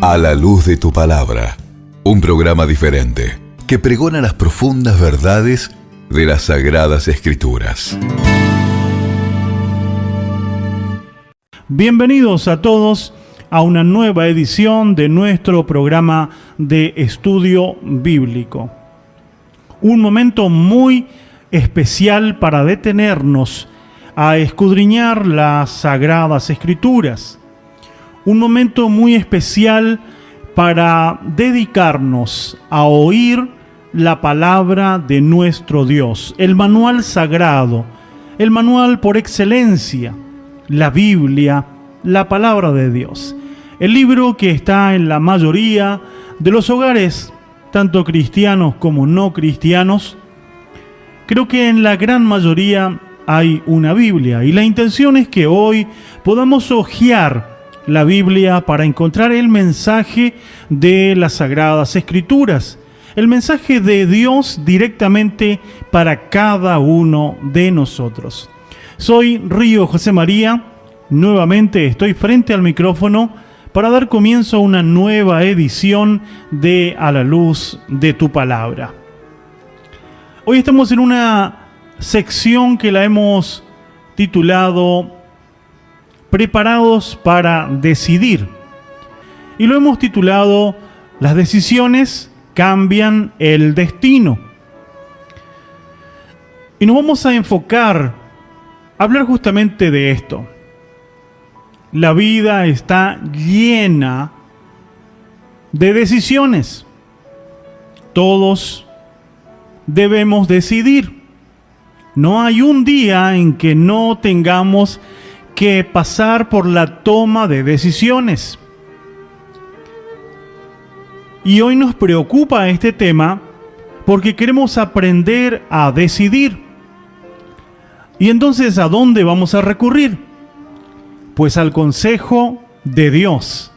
A la luz de tu palabra, un programa diferente que pregona las profundas verdades de las Sagradas Escrituras. Bienvenidos a todos a una nueva edición de nuestro programa de estudio bíblico. Un momento muy especial para detenernos a escudriñar las Sagradas Escrituras. Un momento muy especial para dedicarnos a oír la palabra de nuestro Dios, el manual sagrado, el manual por excelencia, la Biblia, la palabra de Dios. El libro que está en la mayoría de los hogares, tanto cristianos como no cristianos. Creo que en la gran mayoría hay una Biblia y la intención es que hoy podamos hojear la Biblia para encontrar el mensaje de las Sagradas Escrituras, el mensaje de Dios directamente para cada uno de nosotros. Soy Río José María, nuevamente estoy frente al micrófono para dar comienzo a una nueva edición de A la luz de tu palabra. Hoy estamos en una sección que la hemos titulado Preparados para decidir. Y lo hemos titulado Las decisiones cambian el destino. Y nos vamos a enfocar a hablar justamente de esto. La vida está llena de decisiones. Todos debemos decidir. No hay un día en que no tengamos que pasar por la toma de decisiones. Y hoy nos preocupa este tema porque queremos aprender a decidir. Y entonces, ¿a dónde vamos a recurrir? Pues al consejo de Dios,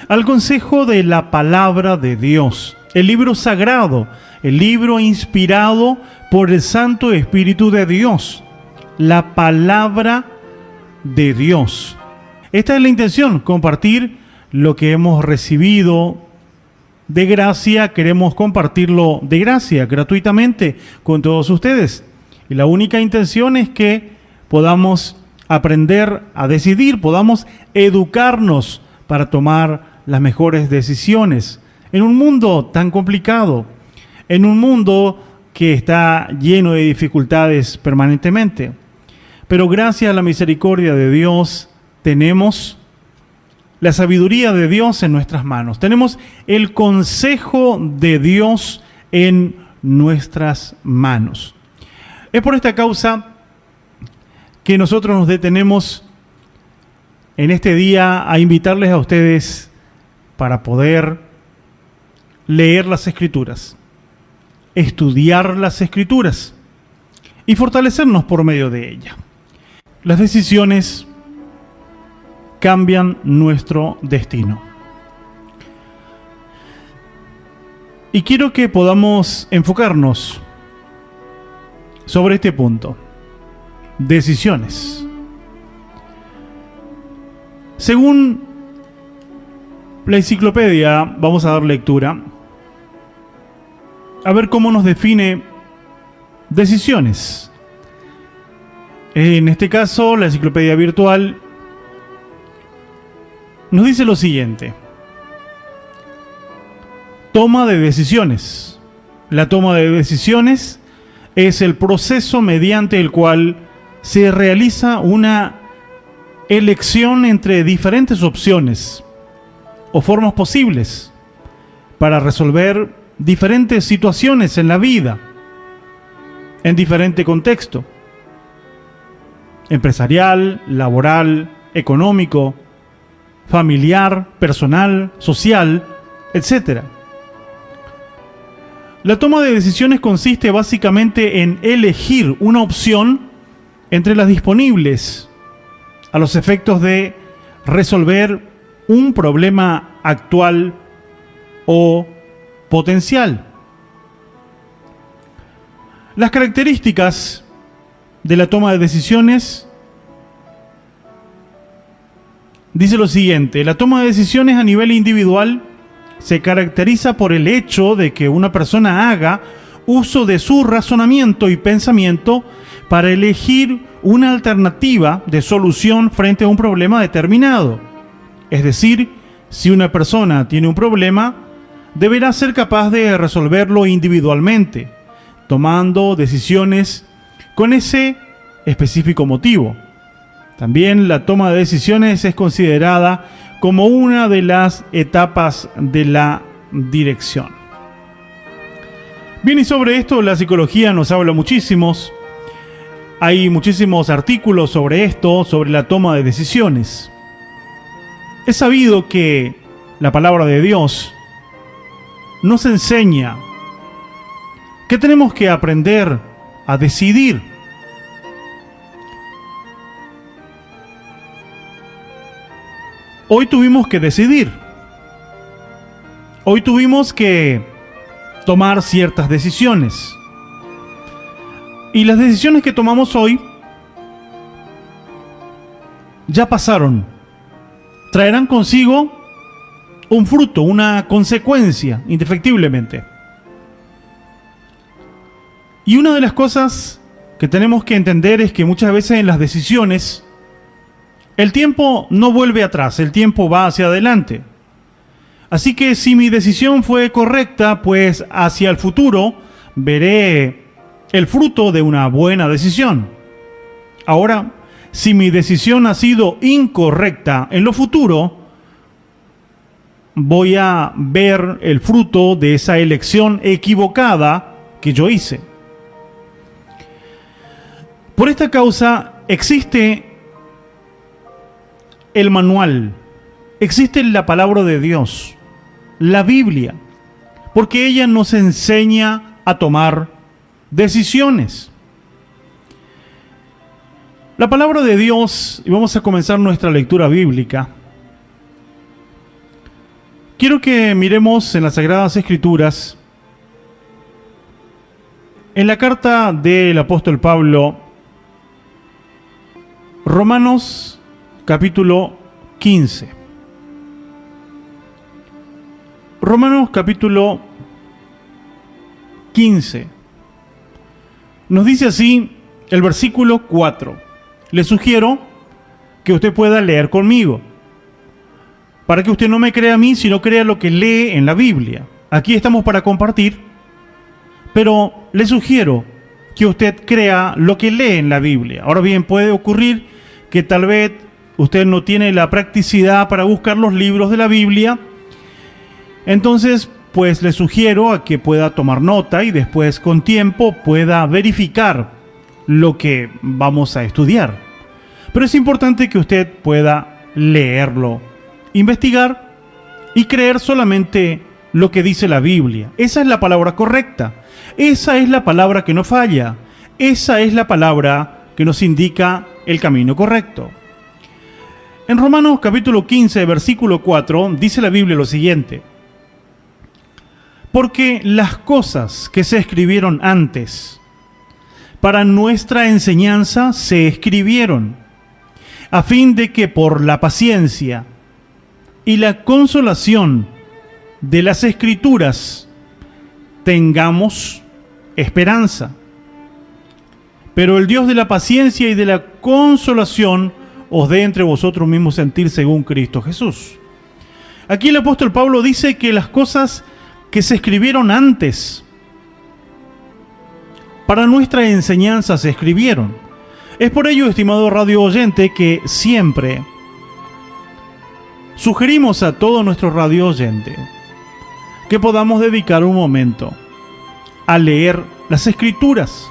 al consejo de la palabra de Dios, el libro sagrado, el libro inspirado por el Santo Espíritu de Dios, la palabra de Dios. Esta es la intención, compartir lo que hemos recibido de gracia. Queremos compartirlo de gracia, gratuitamente, con todos ustedes. Y la única intención es que podamos aprender a decidir, podamos educarnos para tomar las mejores decisiones en un mundo tan complicado, en un mundo que está lleno de dificultades permanentemente. Pero gracias a la misericordia de Dios, tenemos la sabiduría de Dios en nuestras manos. Tenemos el consejo de Dios en nuestras manos. Es por esta causa que nosotros nos detenemos en este día a invitarles a ustedes para poder leer las Escrituras, estudiar las Escrituras y fortalecernos por medio de ellas. Las decisiones cambian nuestro destino. Y quiero que podamos enfocarnos sobre este punto. Decisiones. Según la enciclopedia, vamos a dar lectura, a ver cómo nos define decisiones. En este caso, la enciclopedia virtual nos dice lo siguiente: toma de decisiones. La toma de decisiones es el proceso mediante el cual se realiza una elección entre diferentes opciones o formas posibles para resolver diferentes situaciones en la vida, en diferente contexto: empresarial, laboral, económico, familiar, personal, social, etc. La toma de decisiones consiste básicamente en elegir una opción entre las disponibles a los efectos de resolver un problema actual o potencial. Las características de la toma de decisiones dice lo siguiente: la toma de decisiones a nivel individual se caracteriza por el hecho de que una persona haga uso de su razonamiento y pensamiento para elegir una alternativa de solución frente a un problema determinado. Es decir, si una persona tiene un problema, deberá ser capaz de resolverlo individualmente, tomando decisiones con ese específico motivo. También la toma de decisiones es considerada como una de las etapas de la dirección. Bien, y sobre esto la psicología nos habla muchísimos. Hay muchísimos artículos sobre esto, sobre la toma de decisiones. Es sabido que la palabra de Dios nos enseña que tenemos que aprender a decidir. Hoy tuvimos que decidir. Hoy tuvimos que tomar ciertas decisiones. Y las decisiones que tomamos hoy ya pasaron. Traerán consigo un fruto, una consecuencia, indefectiblemente. Y una de las cosas que tenemos que entender es que muchas veces en las decisiones el tiempo no vuelve atrás, el tiempo va hacia adelante. Así que si mi decisión fue correcta, pues hacia el futuro veré el fruto de una buena decisión. Ahora, si mi decisión ha sido incorrecta en lo futuro, voy a ver el fruto de esa elección equivocada que yo hice. Por esta causa existe el manual, existe la palabra de Dios, la Biblia, porque ella nos enseña a tomar decisiones. La palabra de Dios, y vamos a comenzar nuestra lectura bíblica. Quiero que miremos en las Sagradas Escrituras, en la carta del apóstol Pablo, Romanos capítulo 15. Romanos capítulo 15. Nos dice así el versículo 4. Le sugiero que usted pueda leer conmigo, para que usted no me crea a mí, sino crea lo que lee en la Biblia. Aquí estamos para compartir, pero le sugiero que usted crea lo que lee en la Biblia. Ahora bien, puede ocurrir que tal vez usted no tiene la practicidad para buscar los libros de la Biblia. Entonces, pues le sugiero a que pueda tomar nota y después con tiempo pueda verificar lo que vamos a estudiar. Pero es importante que usted pueda leerlo, investigar y creer solamente lo que dice la Biblia. Esa es la palabra correcta. Esa es la palabra que no falla. Esa es la palabra que nos indica el camino correcto. En Romanos capítulo 15, versículo 4, dice la Biblia lo siguiente: porque las cosas que se escribieron antes para nuestra enseñanza se escribieron, a fin de que por la paciencia y la consolación de las Escrituras tengamos esperanza. Pero el Dios de la paciencia y de la consolación os dé entre vosotros mismos sentir según Cristo Jesús. Aquí el apóstol Pablo dice que las cosas que se escribieron antes para nuestra enseñanza se escribieron. Es por ello, estimado radio oyente, que siempre sugerimos a todo nuestro radio oyente que podamos dedicar un momento a leer las Escrituras.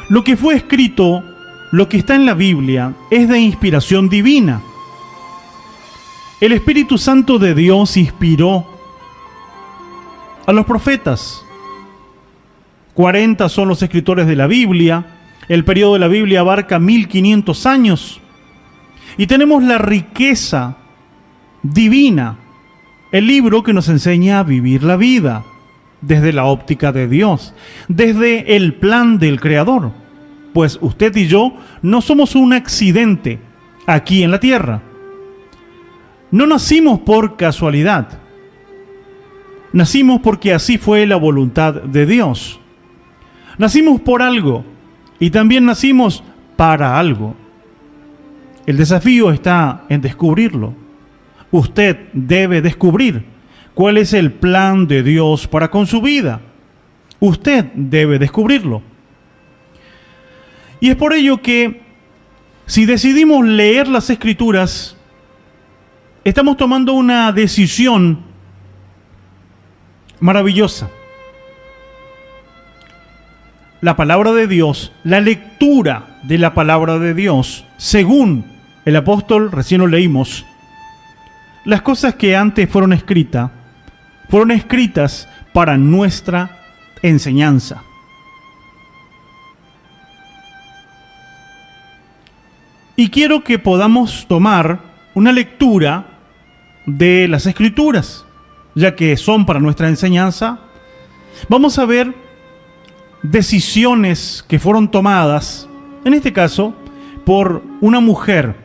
Lo que fue escrito, lo que está en la Biblia, es de inspiración divina. El Espíritu Santo de Dios inspiró a los profetas. 40 son los escritores de la Biblia. El periodo de la Biblia abarca 1500 años. Y tenemos la riqueza divina, el libro que nos enseña a vivir la vida desde la óptica de Dios, desde el plan del Creador. Pues usted y yo no somos un accidente aquí en la tierra. No nacimos por casualidad. Nacimos porque así fue la voluntad de Dios. Nacimos por algo y también nacimos para algo. El desafío está en descubrirlo. Usted debe descubrir cuál es el plan de Dios para con su vida. Usted debe descubrirlo. Y es por ello que si decidimos leer las Escrituras, estamos tomando una decisión maravillosa. La palabra de Dios, la lectura de la palabra de Dios, según el apóstol, recién lo leímos, las cosas que antes fueron escritas para nuestra enseñanza. Y quiero que podamos tomar una lectura de las Escrituras, ya que son para nuestra enseñanza. Vamos a ver decisiones que fueron tomadas, en este caso, por una mujer.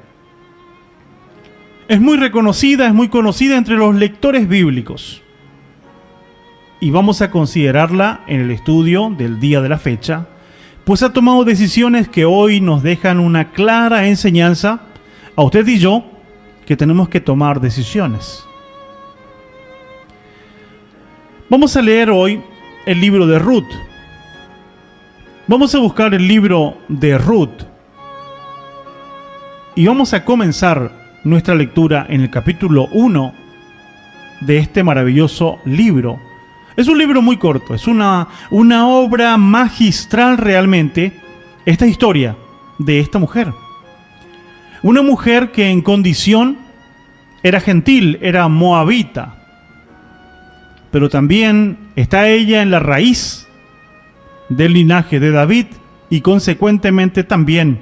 Es muy conocida entre los lectores bíblicos. Y vamos a considerarla en el estudio del día de la fecha, pues ha tomado decisiones que hoy nos dejan una clara enseñanza a usted y yo, que tenemos que tomar decisiones. Vamos a leer hoy el libro de Ruth. Vamos a buscar el libro de Ruth y vamos a comenzar nuestra lectura en el capítulo 1 de este maravilloso libro. Es un libro muy corto, es una obra magistral realmente, esta historia de esta mujer. Una mujer que en condición era gentil, era moabita, pero también está ella en la raíz del linaje de David y consecuentemente también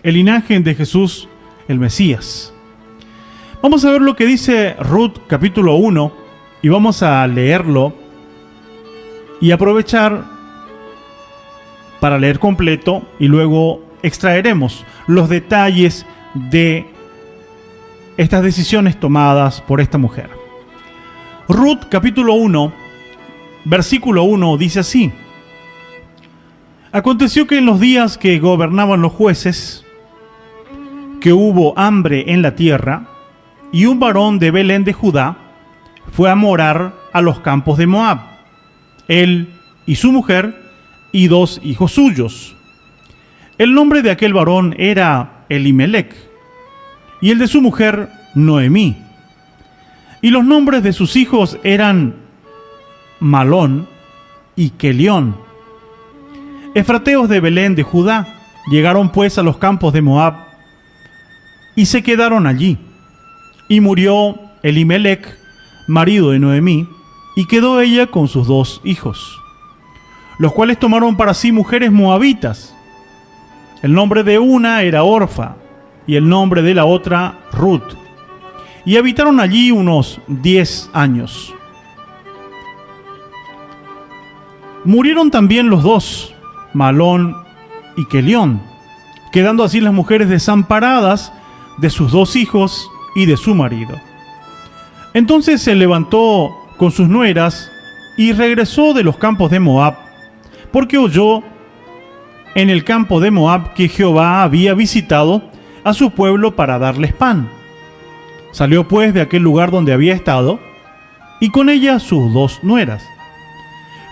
el linaje de Jesús, el Mesías. Vamos a ver lo que dice Ruth capítulo 1 y vamos a leerlo y aprovechar para leer completo y luego extraeremos los detalles de estas decisiones tomadas por esta mujer. Ruth capítulo 1, versículo 1 dice así: Aconteció que en los días que gobernaban los jueces, que hubo hambre en la tierra, y un varón de Belén de Judá fue a morar a los campos de Moab, él y su mujer y 2 hijos suyos. El nombre de aquel varón era Elimelec, y el de su mujer Noemí. Y los nombres de sus hijos eran Malón y Kelión, efrateos de Belén de Judá. Llegaron pues a los campos de Moab y se quedaron allí. Y murió Elimelec, marido de Noemí, y quedó ella con sus 2 hijos, los cuales tomaron para sí mujeres moabitas. El nombre de una era Orfa, y el nombre de la otra Ruth. Y habitaron allí unos 10 años. Murieron también los 2, Malón y Kelión, quedando así las mujeres desamparadas de sus 2 hijos y de su marido. Entonces se levantó con sus nueras y regresó de los campos de Moab, porque oyó en el campo de Moab que Jehová había visitado a su pueblo para darles pan. Salió pues de aquel lugar donde había estado, y con ella sus 2 nueras.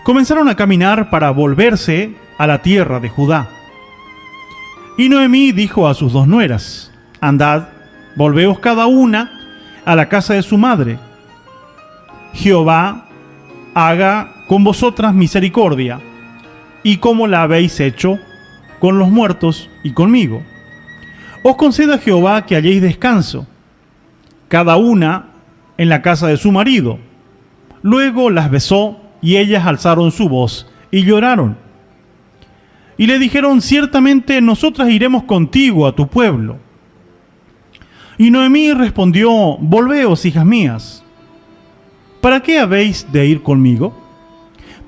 Comenzaron a caminar para volverse a la tierra de Judá. Y Noemí dijo a sus 2 nueras: Andad, volveos cada una a la casa de su madre. Jehová haga con vosotras misericordia, y como la habéis hecho con los muertos y conmigo. Os conceda Jehová que halléis descanso, cada una en la casa de su marido. Luego las besó, y ellas alzaron su voz y lloraron. Y le dijeron: ciertamente nosotras iremos contigo a tu pueblo. Y Noemí respondió: volveos, hijas mías. ¿Para qué habéis de ir conmigo?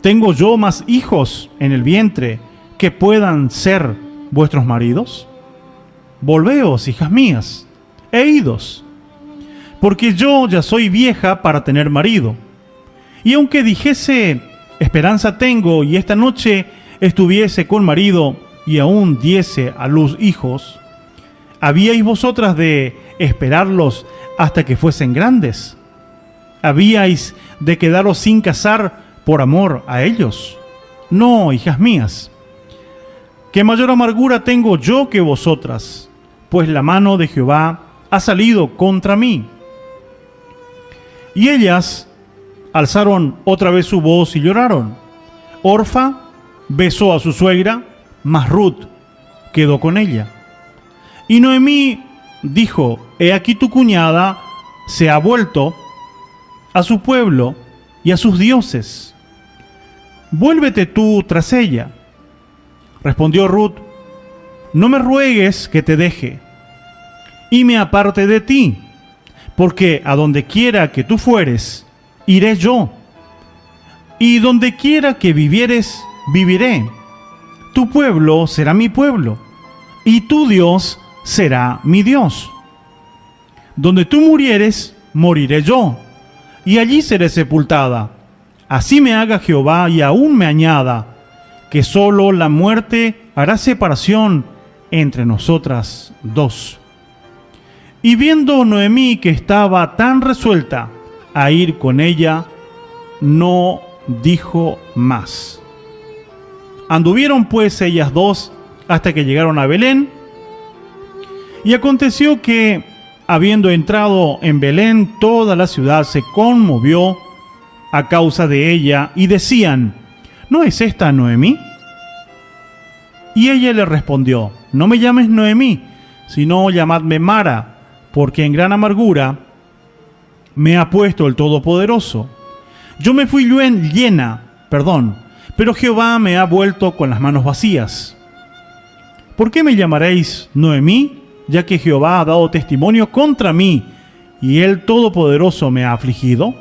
¿Tengo yo más hijos en el vientre que puedan ser vuestros maridos? Volveos, hijas mías, e idos, porque yo ya soy vieja para tener marido, Y aunque dijese, esperanza tengo, y esta noche estuviese con marido, y aún diese a luz hijos, ¿habíais vosotras de esperarlos hasta que fuesen grandes? ¿Habíais de quedaros sin casar por amor a ellos? No, hijas mías, que mayor amargura tengo yo que vosotras, pues la mano de Jehová ha salido contra mí. Y ellas alzaron otra vez su voz y lloraron. Orfa besó a su suegra, mas Ruth quedó con ella. Y Noemí dijo, he aquí tu cuñada se ha vuelto a su pueblo y a sus dioses. Vuélvete tú tras ella. Respondió Ruth, no me ruegues que te deje y me aparte de ti, porque a donde quiera que tú fueres, iré yo, y donde quiera que vivieres, viviré. Tu pueblo será mi pueblo, y tu Dios será mi Dios. Donde tú murieres, moriré yo, y allí seré sepultada. Así me haga Jehová y aún me añada, que solo la muerte hará separación entre nosotras dos. Y viendo Noemí que estaba tan resuelta a ir con ella, no dijo más. Anduvieron pues ellas dos hasta que llegaron a Belén. Y aconteció que, habiendo entrado en Belén, toda la ciudad se conmovió a causa de ella, y decían, ¿no es esta Noemí? Y ella le respondió, no me llames Noemí, sino llamadme Mara, porque en gran amargura me ha puesto el Todopoderoso. Yo me fui llena, pero Jehová me ha vuelto con las manos vacías. ¿Por qué me llamaréis Noemí, ya que Jehová ha dado testimonio contra mí, y el Todopoderoso me ha afligido?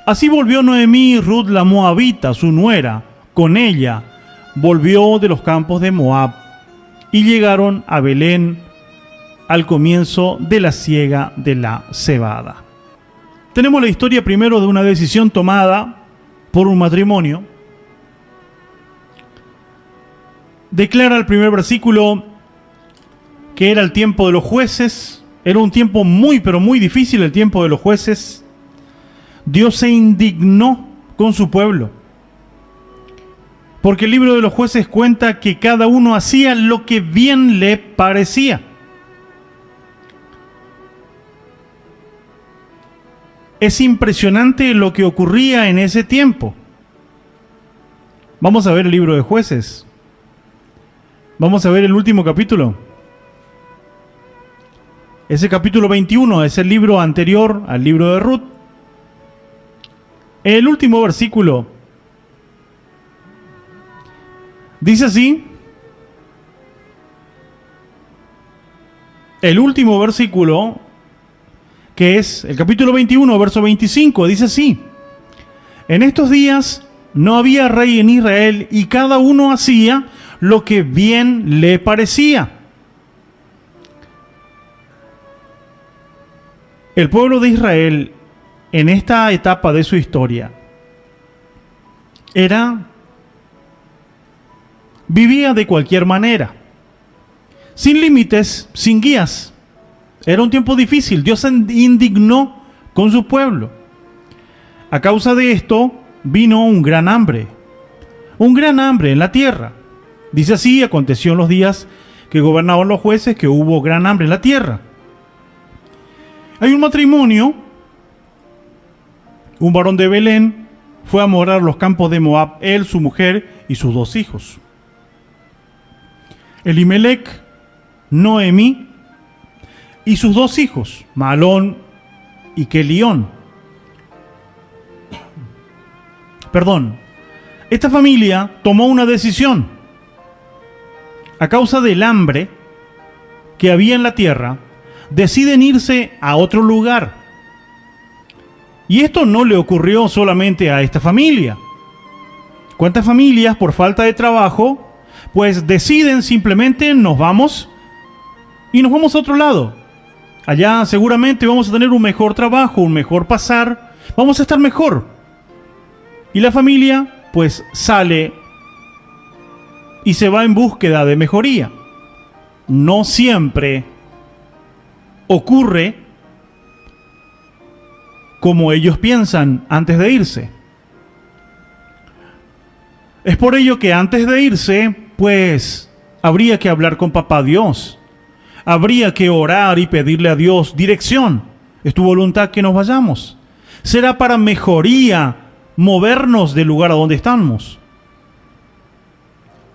Así volvió Noemí y Ruth la moabita, su nuera, con ella volvió de los campos de Moab, y llegaron a Belén al comienzo de la siega de la cebada. Tenemos la historia primero de una decisión tomada por un matrimonio. Declara el primer versículo que era el tiempo de los jueces. Era un tiempo pero muy difícil, el tiempo de los jueces. Dios se indignó con su pueblo, porque el libro de los jueces cuenta que cada uno hacía lo que bien le parecía. Es impresionante lo que ocurría en ese tiempo. Vamos a ver el libro de Jueces. Vamos a ver el último capítulo. Ese capítulo 21 es el libro anterior al libro de Ruth. El último versículo dice así. El último versículo, que es el capítulo 21, verso 25, dice así: en estos días no había rey en Israel, y cada uno hacía lo que bien le parecía. El pueblo de Israel, en esta etapa de su historia, vivía de cualquier manera, sin límites, sin guías. Era un tiempo difícil. Dios se indignó con su pueblo. A causa de esto vino un gran hambre en la tierra. Dice así: aconteció en los días que gobernaban los jueces que hubo gran hambre en la tierra. Hay un matrimonio, un varón de Belén fue a morar a los campos de Moab, él, su mujer y sus 2 hijos. Elimelec, Noemí y sus 2 hijos, Mahlón y Kelión. Esta familia tomó una decisión. A causa del hambre que había en la tierra, deciden irse a otro lugar. Y esto no le ocurrió solamente a esta familia. ¿Cuántas familias, por falta de trabajo, pues deciden simplemente nos vamos a otro lado? Allá seguramente vamos a tener un mejor trabajo, un mejor pasar, vamos a estar mejor. Y la familia pues sale y se va en búsqueda de mejoría. No siempre ocurre como ellos piensan antes de irse. Es por ello que antes de irse, pues, habría que hablar con Papá Dios. Habría que orar y pedirle a Dios dirección. ¿Es tu voluntad que nos vayamos? ¿Será para mejoría movernos del lugar a donde estamos?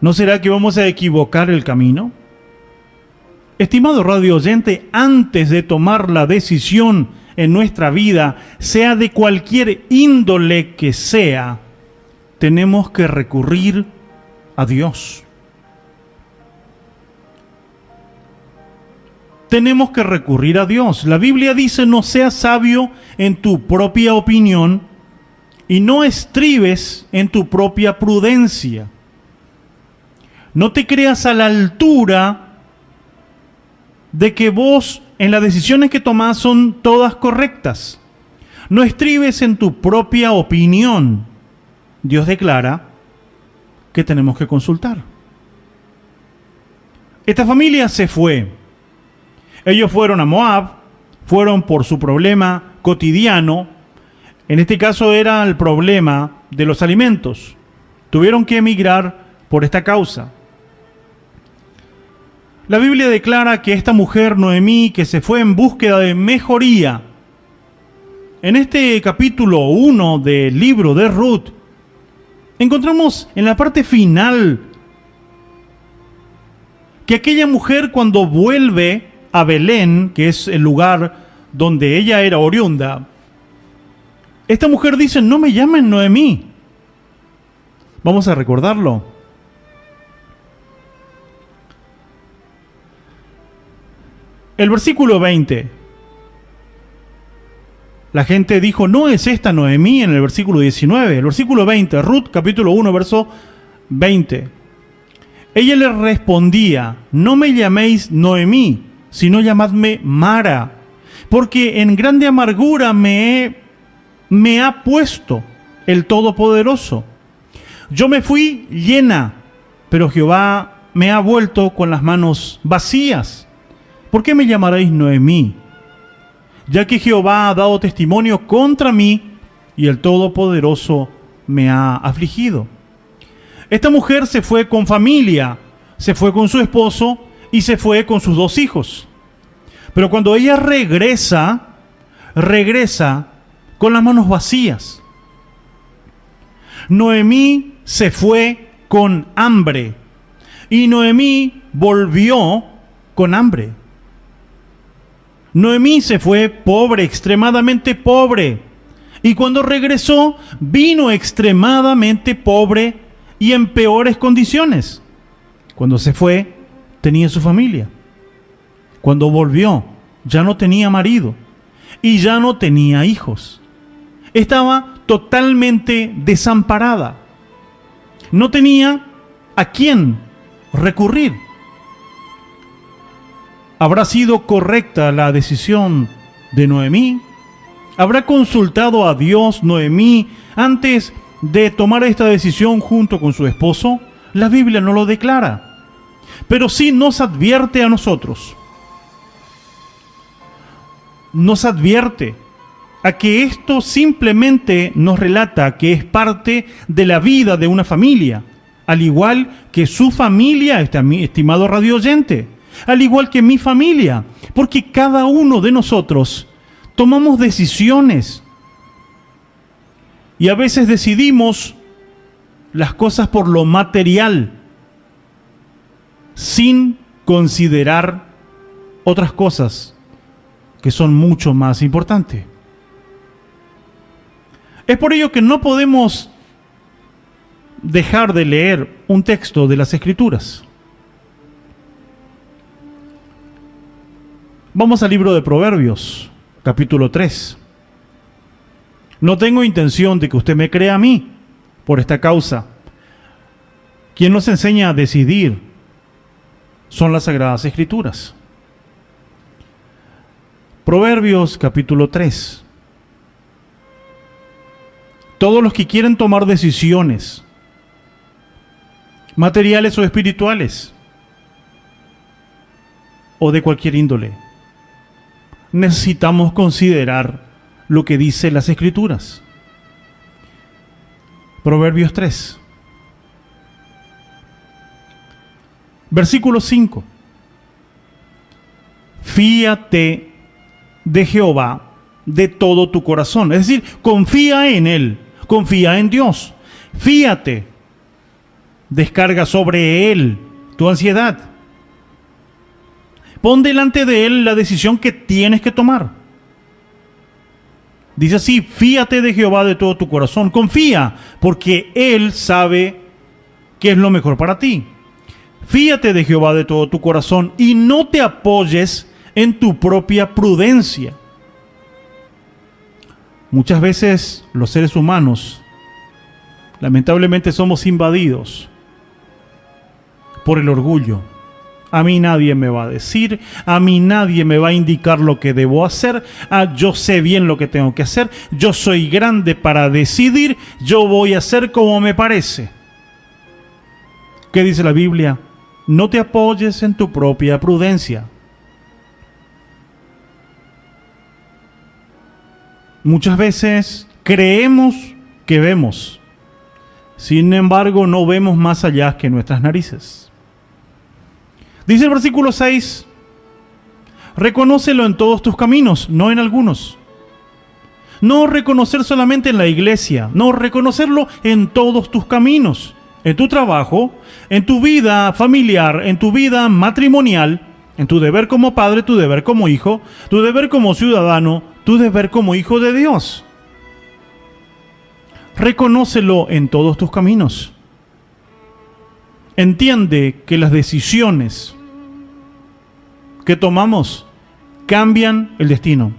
¿No será que vamos a equivocar el camino? Estimado radio oyente, antes de tomar la decisión en nuestra vida, sea de cualquier índole que sea, tenemos que recurrir a Dios. Tenemos que recurrir a Dios. La Biblia dice: no seas sabio en tu propia opinión y no estribes en tu propia prudencia. No te creas a la altura de que vos en las decisiones que tomás son todas correctas. No estribes en tu propia opinión. Dios declara que tenemos que consultar. Esta familia se fue. Ellos fueron a Moab, fueron por su problema cotidiano. En este caso era el problema de los alimentos. Tuvieron que emigrar por esta causa. La Biblia declara que esta mujer, Noemí, que se fue en búsqueda de mejoría. En este capítulo 1 del libro de Ruth, encontramos en la parte final que aquella mujer, cuando vuelve a Belén, que es el lugar donde ella era oriunda, esta mujer dice: no me llamen Noemí. Vamos a recordarlo. El versículo 20. La gente dijo: no es esta Noemí, en el versículo 19. El versículo 20, Ruth capítulo 1, verso 20. Ella le respondía: no me llaméis Noemí, sino llamadme Mara, porque en grande amargura me ha puesto el Todopoderoso. Yo me fui llena, pero Jehová me ha vuelto con las manos vacías. ¿Por qué me llamaréis Noemí? Ya que Jehová ha dado testimonio contra mí y el Todopoderoso me ha afligido. Esta mujer se fue con familia, se fue con su esposo y se fue con sus 2 hijos. Pero cuando ella regresa con las manos vacías. Noemí se fue con hambre y Noemí volvió con hambre. Noemí se fue pobre, extremadamente pobre, y cuando regresó vino extremadamente pobre y en peores condiciones. Cuando se fue tenía su familia. Cuando volvió ya no tenía marido y ya no tenía hijos. Estaba totalmente desamparada. No tenía a quién recurrir. ¿Habrá sido correcta la decisión de Noemí? ¿Habrá consultado a Dios Noemí antes de tomar esta decisión junto con su esposo? La Biblia no lo declara, pero sí nos advierte a nosotros. Nos advierte a que esto simplemente nos relata que es parte de la vida de una familia, al igual que su familia, estimado radio oyente, al igual que mi familia, porque cada uno de nosotros tomamos decisiones y a veces decidimos las cosas por lo material sin considerar otras cosas que son mucho más importantes. Es por ello que no podemos dejar de leer un texto de las Escrituras. Vamos al libro de Proverbios, capítulo 3. No tengo intención de que usted me crea a mí por esta causa. Quien nos enseña a decidir son las Sagradas Escrituras. Proverbios, capítulo 3. Todos los que quieren tomar decisiones, materiales o espirituales, o de cualquier índole, necesitamos considerar lo que dice las Escrituras. Proverbios 3, versículo 5. Fíate de Jehová de todo tu corazón. Es decir, confía en Él, confía en Dios. Fíate, descarga sobre Él tu ansiedad. Pon delante de Él la decisión que tienes que tomar. Dice así: fíate de Jehová de todo tu corazón. Confía, porque Él sabe qué es lo mejor para ti. Fíate de Jehová de todo tu corazón y no te apoyes en tu propia prudencia. Muchas veces los seres humanos, lamentablemente, somos invadidos por el orgullo. A mí nadie me va a decir, a mí nadie me va a indicar lo que debo hacer, yo sé bien lo que tengo que hacer, yo soy grande para decidir, yo voy a hacer como me parece. ¿Qué dice la Biblia? No te apoyes en tu propia prudencia. Muchas veces creemos que vemos, sin embargo no vemos más allá que nuestras narices. Dice el versículo 6, reconócelo en todos tus caminos, no en algunos. No reconocer solamente en la iglesia, no, reconocerlo en todos tus caminos, en tu trabajo, en tu vida familiar, en tu vida matrimonial, en tu deber como padre, tu deber como hijo, tu deber como ciudadano, tu deber como hijo de Dios. Reconócelo en todos tus caminos. Entiende que las decisiones que tomamos cambian el destino.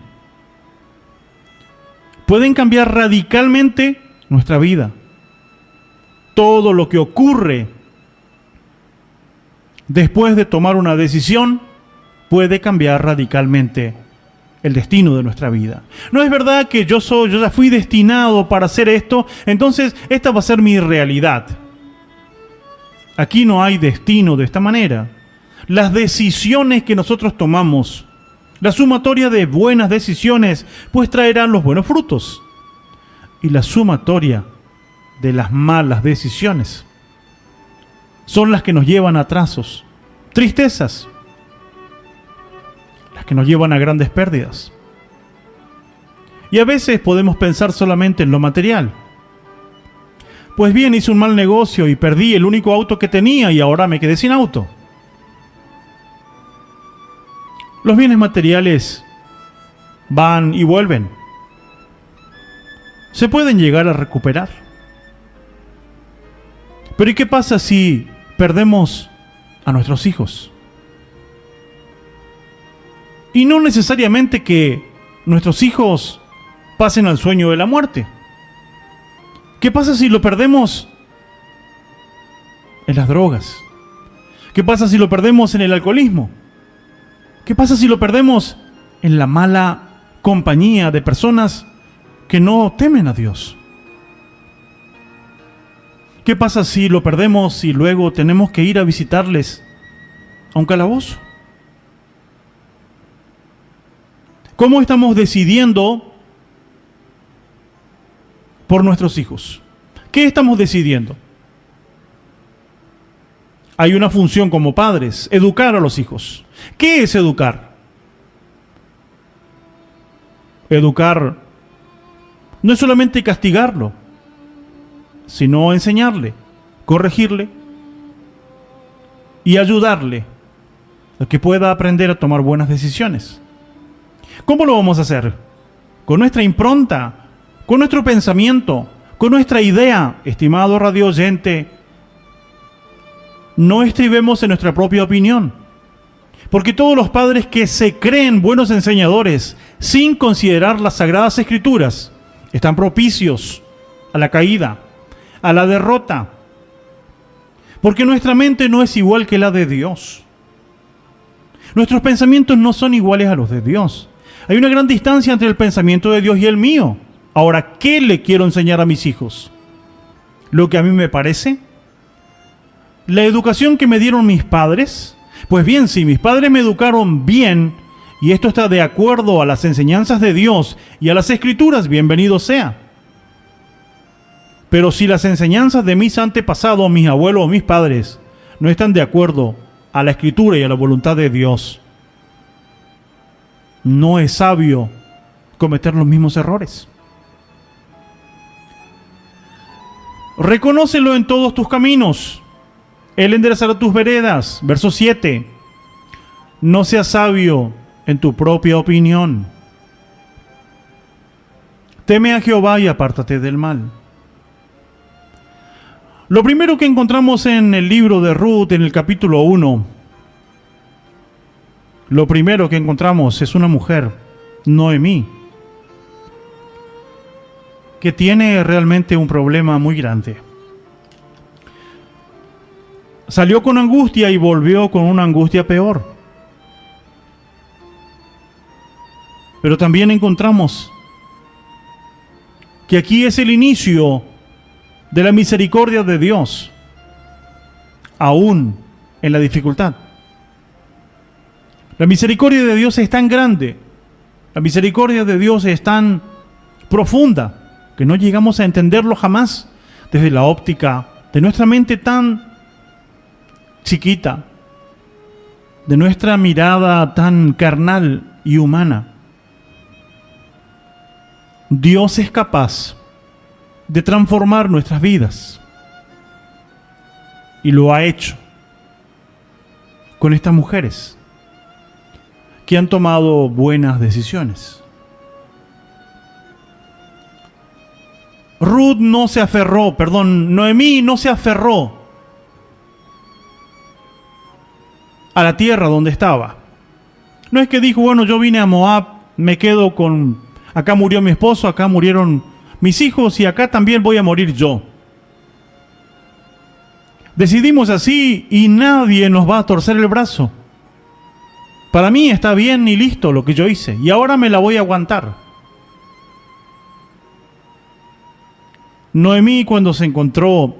Pueden cambiar radicalmente nuestra vida. Todo lo que ocurre después de tomar una decisión puede cambiar radicalmente el destino de nuestra vida. No es verdad que yo ya fui destinado para hacer esto, entonces esta va a ser mi realidad. Aquí no hay destino de esta manera. Las decisiones que nosotros tomamos, la sumatoria de buenas decisiones, pues traerán los buenos frutos. Y la sumatoria de las malas decisiones son las que nos llevan a atrasos, tristezas, las que nos llevan a grandes pérdidas. Y a veces podemos pensar solamente en lo material. Pues bien, hice un mal negocio y perdí el único auto que tenía y ahora me quedé sin auto. Los bienes materiales van y vuelven. Se pueden llegar a recuperar. Pero ¿y qué pasa si perdemos a nuestros hijos? Y no necesariamente que nuestros hijos pasen al sueño de la muerte. ¿Qué pasa si lo perdemos en las drogas? ¿Qué pasa si lo perdemos en el alcoholismo? ¿Qué pasa si lo perdemos en la mala compañía de personas que no temen a Dios? ¿Qué pasa si lo perdemos y luego tenemos que ir a visitarles a un calabozo? ¿Cómo estamos decidiendo por nuestros hijos? ¿Qué estamos decidiendo? Hay una función como padres, educar a los hijos. ¿Qué es educar? Educar no es solamente castigarlo, sino enseñarle, corregirle y ayudarle a que pueda aprender a tomar buenas decisiones. ¿Cómo lo vamos a hacer? Con nuestra impronta, con nuestro pensamiento, con nuestra idea. Estimado radio oyente, no estribemos en nuestra propia opinión, porque todos los padres que se creen buenos enseñadores sin considerar las Sagradas Escrituras están propicios a la caída, a la derrota, porque nuestra mente no es igual que la de Dios. Nuestros pensamientos no son iguales a los de Dios. Hay una gran distancia entre el pensamiento de Dios y el mío. Ahora, ¿qué le quiero enseñar a mis hijos? ¿Lo que a mí me parece? ¿La educación que me dieron mis padres? Pues bien, si mis padres me educaron bien, y esto está de acuerdo a las enseñanzas de Dios y a las Escrituras, bienvenido sea. Pero si las enseñanzas de mis antepasados, mis abuelos o mis padres, no están de acuerdo a la Escritura y a la voluntad de Dios, no es sabio cometer los mismos errores. Reconócelo en todos tus caminos. Él enderezará tus veredas. Verso 7. No seas sabio en tu propia opinión. Teme a Jehová y apártate del mal. Lo primero que encontramos en el libro de Ruth, en el capítulo 1, lo primero que encontramos es una mujer, Noemí, que tiene realmente un problema muy grande. Salió con angustia y volvió con una angustia peor. Pero también encontramos que aquí es el inicio de la misericordia de Dios, aún en la dificultad. La misericordia de Dios es tan grande, la misericordia de Dios es tan profunda, que no llegamos a entenderlo jamás desde la óptica de nuestra mente tan chiquita, de nuestra mirada tan carnal y humana. Dios es capaz de transformar nuestras vidas, y lo ha hecho con estas mujeres que han tomado buenas decisiones. Noemí no se aferró a la tierra donde estaba. No es que dijo, bueno, yo vine a Moab, me quedo con, acá murió mi esposo, acá murieron mis hijos y acá también voy a morir yo. Decidimos así y nadie nos va a torcer el brazo. Para mí está bien y listo lo que yo hice y ahora me la voy a aguantar. Noemí, cuando se encontró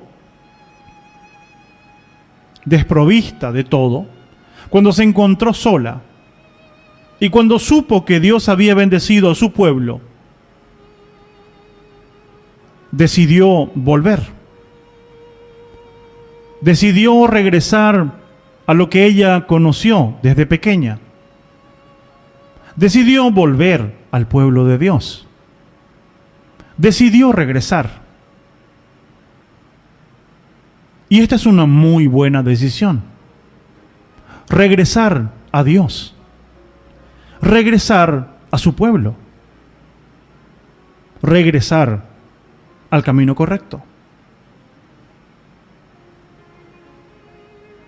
desprovista de todo, cuando se encontró sola y cuando supo que Dios había bendecido a su pueblo, decidió volver. Decidió regresar a lo que ella conoció desde pequeña. Decidió volver al pueblo de Dios. Decidió regresar. Y esta es una muy buena decisión. Regresar a Dios. Regresar a su pueblo. Regresar al camino correcto.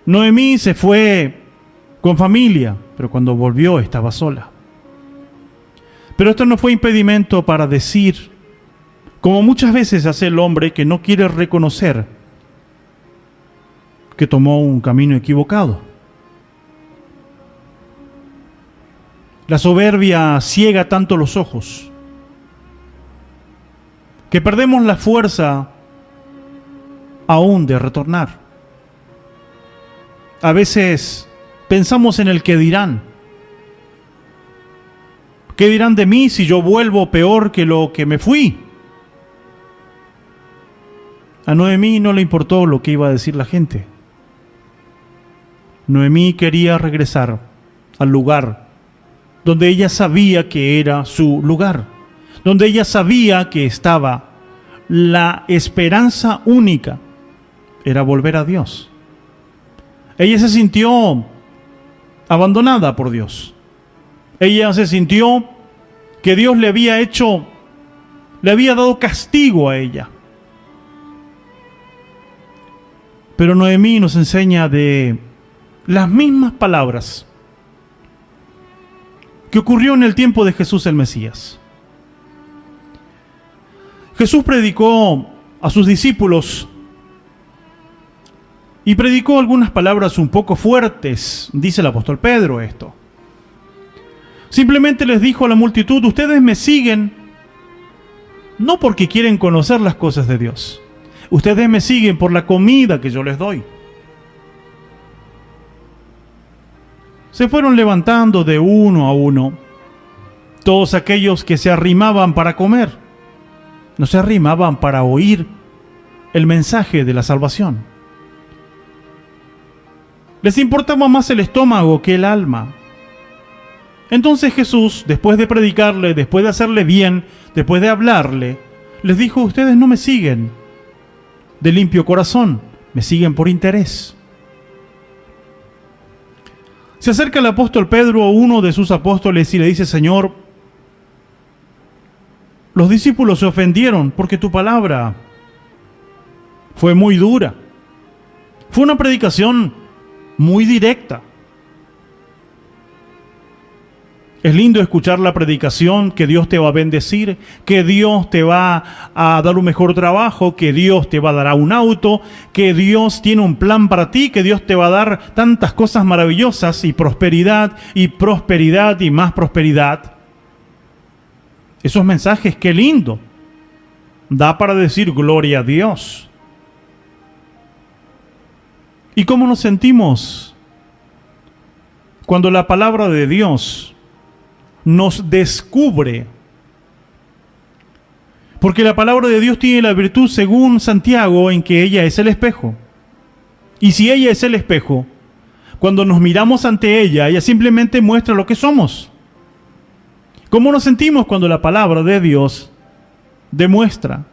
Noemí se fue con familia, pero cuando volvió estaba sola. Pero esto no fue impedimento para decir, como muchas veces hace el hombre que no quiere reconocer que tomó un camino equivocado. La soberbia ciega tanto los ojos que perdemos la fuerza aún de retornar. A veces pensamos en el que dirán. ¿Qué dirán de mí si yo vuelvo peor que lo que me fui? A Noemí no le importó lo que iba a decir la gente. Noemí quería regresar al lugar donde ella sabía que era su lugar, donde ella sabía que estaba la esperanza única, era volver a Dios. Ella se sintió abandonada por Dios. Ella se sintió que Dios le había dado castigo a ella. Pero Noemí nos enseña de las mismas palabras que ocurrió en el tiempo de Jesús el Mesías. Jesús predicó a sus discípulos y predicó algunas palabras un poco fuertes, dice el apóstol Pedro esto. Simplemente les dijo a la multitud, ustedes me siguen no porque quieren conocer las cosas de Dios. Ustedes me siguen por la comida que yo les doy. Se fueron levantando de uno a uno todos aquellos que se arrimaban para comer. No se arrimaban para oír el mensaje de la salvación. Les importaba más el estómago que el alma. Entonces Jesús, después de predicarle, después de hacerle bien, después de hablarle, les dijo: ustedes no me siguen de limpio corazón, me siguen por interés. Se acerca el apóstol Pedro a uno de sus apóstoles y le dice: Señor, los discípulos se ofendieron porque tu palabra fue muy dura. Fue una predicación muy directa. Es lindo escuchar la predicación, que Dios te va a bendecir, que Dios te va a dar un mejor trabajo, que Dios te va a dar un auto, que Dios tiene un plan para ti, que Dios te va a dar tantas cosas maravillosas y prosperidad y más prosperidad. Esos mensajes, qué lindo. Da para decir gloria a Dios. ¿Y cómo nos sentimos cuando la palabra de Dios nos descubre? Porque la palabra de Dios tiene la virtud, según Santiago, en que ella es el espejo. Y si ella es el espejo, cuando nos miramos ante ella simplemente muestra lo que somos. ¿Cómo nos sentimos cuando la palabra de Dios demuestra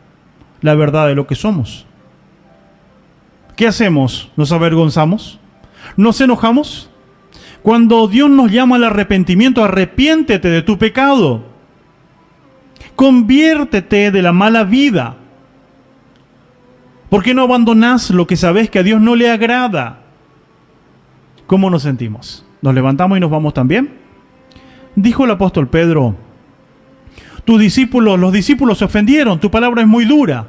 la verdad de lo que somos? ¿Qué hacemos? ¿Nos avergonzamos? ¿Nos enojamos? Cuando Dios nos llama al arrepentimiento, arrepiéntete de tu pecado. Conviértete de la mala vida. ¿Por qué no abandonás lo que sabés que a Dios no le agrada? ¿Cómo nos sentimos? ¿Nos levantamos y nos vamos también? Dijo el apóstol Pedro: los discípulos se ofendieron, tu palabra es muy dura.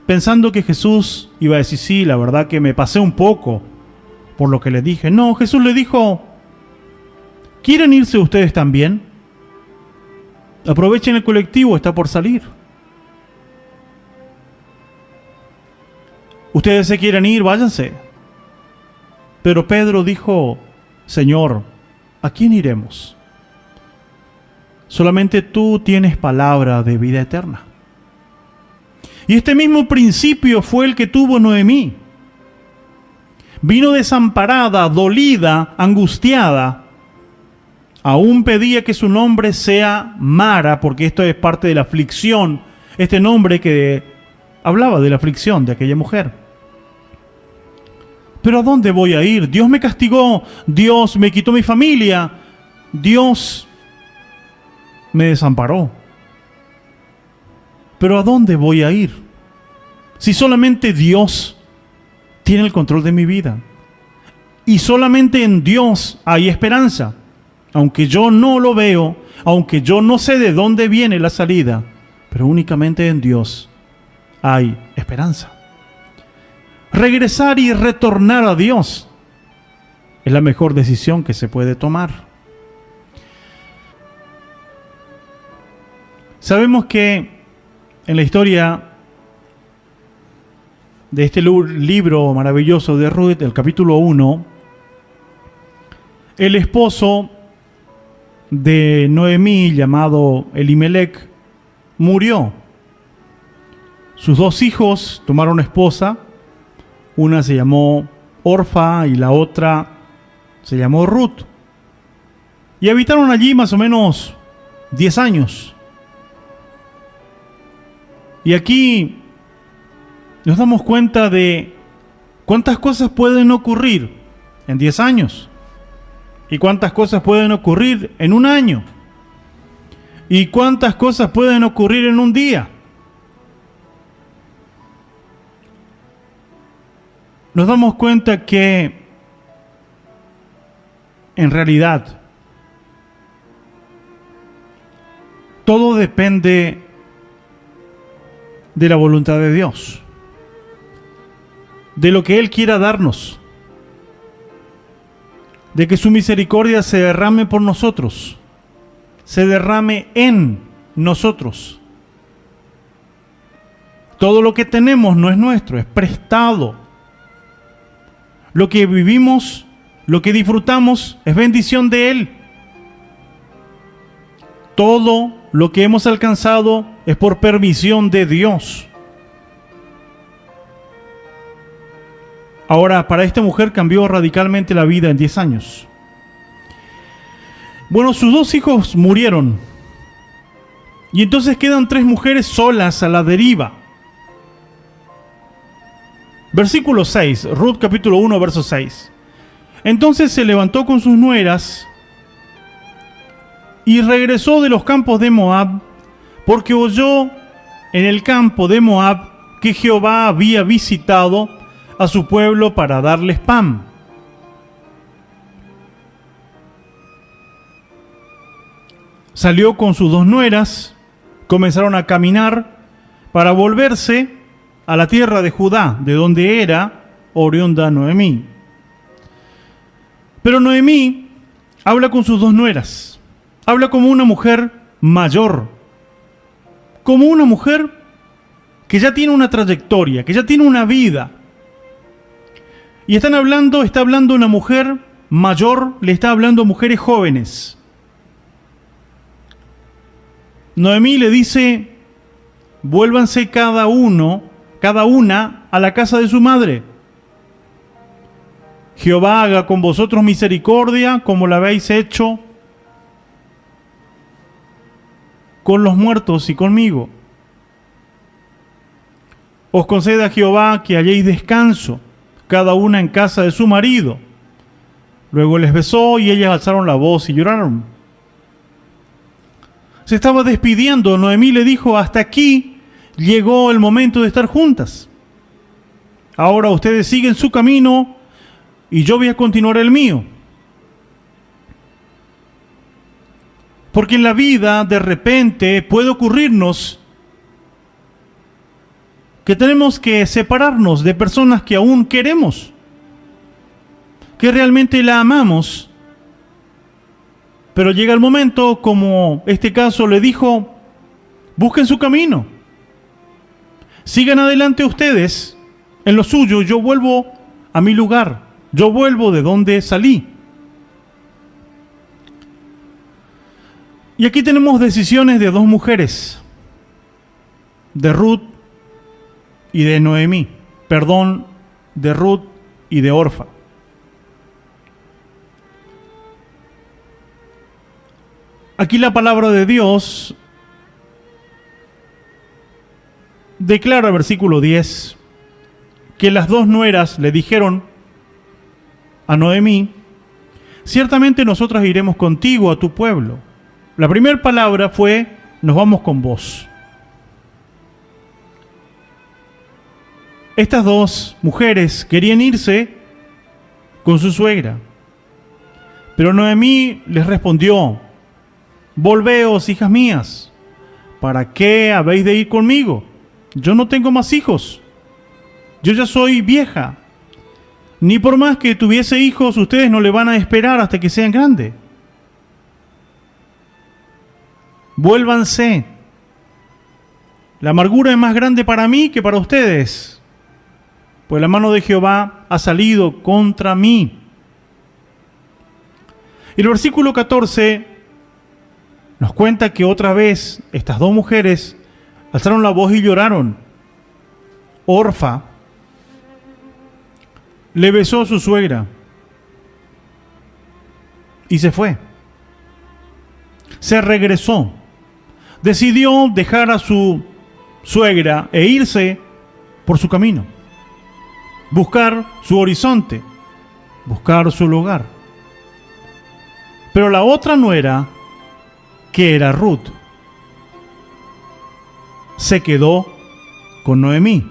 Pensando que Jesús iba a decir: sí, la verdad que me pasé un poco por lo que le dije. No, Jesús le dijo: ¿quieren irse ustedes también? Aprovechen el colectivo, está por salir. Ustedes se quieren ir, váyanse. Pero Pedro dijo: Señor, ¿a quién iremos? Solamente tú tienes palabra de vida eterna. Y este mismo principio fue el que tuvo Noemí. Vino desamparada, dolida, angustiada. Aún pedía que su nombre sea Mara, porque esto es parte de la aflicción. Este nombre que hablaba de la aflicción de aquella mujer. ¿Pero a dónde voy a ir? Dios me castigó, Dios me quitó mi familia, Dios me desamparó. ¿Pero a dónde voy a ir? Si solamente Dios tiene el control de mi vida. Y solamente en Dios hay esperanza. Aunque yo no lo veo, aunque yo no sé de dónde viene la salida, pero únicamente en Dios hay esperanza. Regresar y retornar a Dios es la mejor decisión que se puede tomar. Sabemos que en la historia de este libro maravilloso de Ruth, el capítulo 1, el esposo de Noemí, llamado Elimelec, murió. Sus dos hijos tomaron esposa. Una se llamó Orfa y la otra se llamó Ruth. Y habitaron allí más o menos 10 años. Y aquí nos damos cuenta de cuántas cosas pueden ocurrir en 10 años. Y cuántas cosas pueden ocurrir en un año. Y cuántas cosas pueden ocurrir en un día. Nos damos cuenta que en realidad todo depende de la voluntad de Dios, de lo que Él quiera darnos, de que su misericordia se derrame por nosotros, se derrame en nosotros. Todo lo que tenemos no es nuestro, es prestado. Lo que vivimos, lo que disfrutamos, es bendición de Él. Todo lo que hemos alcanzado es por permisión de Dios. Ahora, para esta mujer cambió radicalmente la vida en 10 años. Bueno, sus 2 hijos murieron. Y entonces quedan 3 mujeres solas a la deriva. Versículo 6, Ruth capítulo 1, verso 6. Entonces se levantó con sus nueras y regresó de los campos de Moab, porque oyó en el campo de Moab que Jehová había visitado a su pueblo para darles pan. Salió con sus 2 nueras, comenzaron a caminar para volverse a la tierra de Judá, de donde era oriunda Noemí. Pero Noemí habla con sus 2 nueras, habla como una mujer mayor, como una mujer que ya tiene una trayectoria, que ya tiene una vida. Y está hablando una mujer mayor, le está hablando a mujeres jóvenes. Noemí le dice: vuélvanse cada una a la casa de su madre. Jehová haga con vosotros misericordia como la habéis hecho con los muertos y conmigo. Os conceda Jehová que halléis descanso, cada una en casa de su marido. Luego les besó y ellas alzaron la voz y lloraron. Se estaba despidiendo. Noemí le dijo: hasta aquí llegó el momento de estar juntas. Ahora ustedes siguen su camino y yo voy a continuar el mío. Porque en la vida de repente puede ocurrirnos que tenemos que separarnos de personas que aún queremos, que realmente la amamos. Pero llega el momento, como este caso le dijo: busquen su camino, sigan adelante ustedes en lo suyo, yo vuelvo a mi lugar, yo vuelvo de donde salí. Y aquí tenemos decisiones de 2 mujeres, de Ruth y de Noemí, de Ruth y de Orfa. Aquí la palabra de Dios declara, versículo 10, que las 2 nueras le dijeron a Noemí: ciertamente nosotras iremos contigo a tu pueblo. La primera palabra fue: nos vamos con vos. Estas 2 mujeres querían irse con su suegra, pero Noemí les respondió: volveos, hijas mías, ¿para qué habéis de ir conmigo? Yo no tengo más hijos, yo ya soy vieja, ni por más que tuviese hijos, ustedes no le van a esperar hasta que sean grandes. Vuélvanse, la amargura es más grande para mí que para ustedes, pues la mano de Jehová ha salido contra mí. Y el versículo 14 nos cuenta que otra vez estas 2 mujeres alzaron la voz y lloraron. Orfa le besó a su suegra y se fue. Se regresó. Decidió dejar a su suegra e irse por su camino. Buscar su horizonte, buscar su lugar. Pero la otra nuera, que era Ruth, se quedó con Noemí.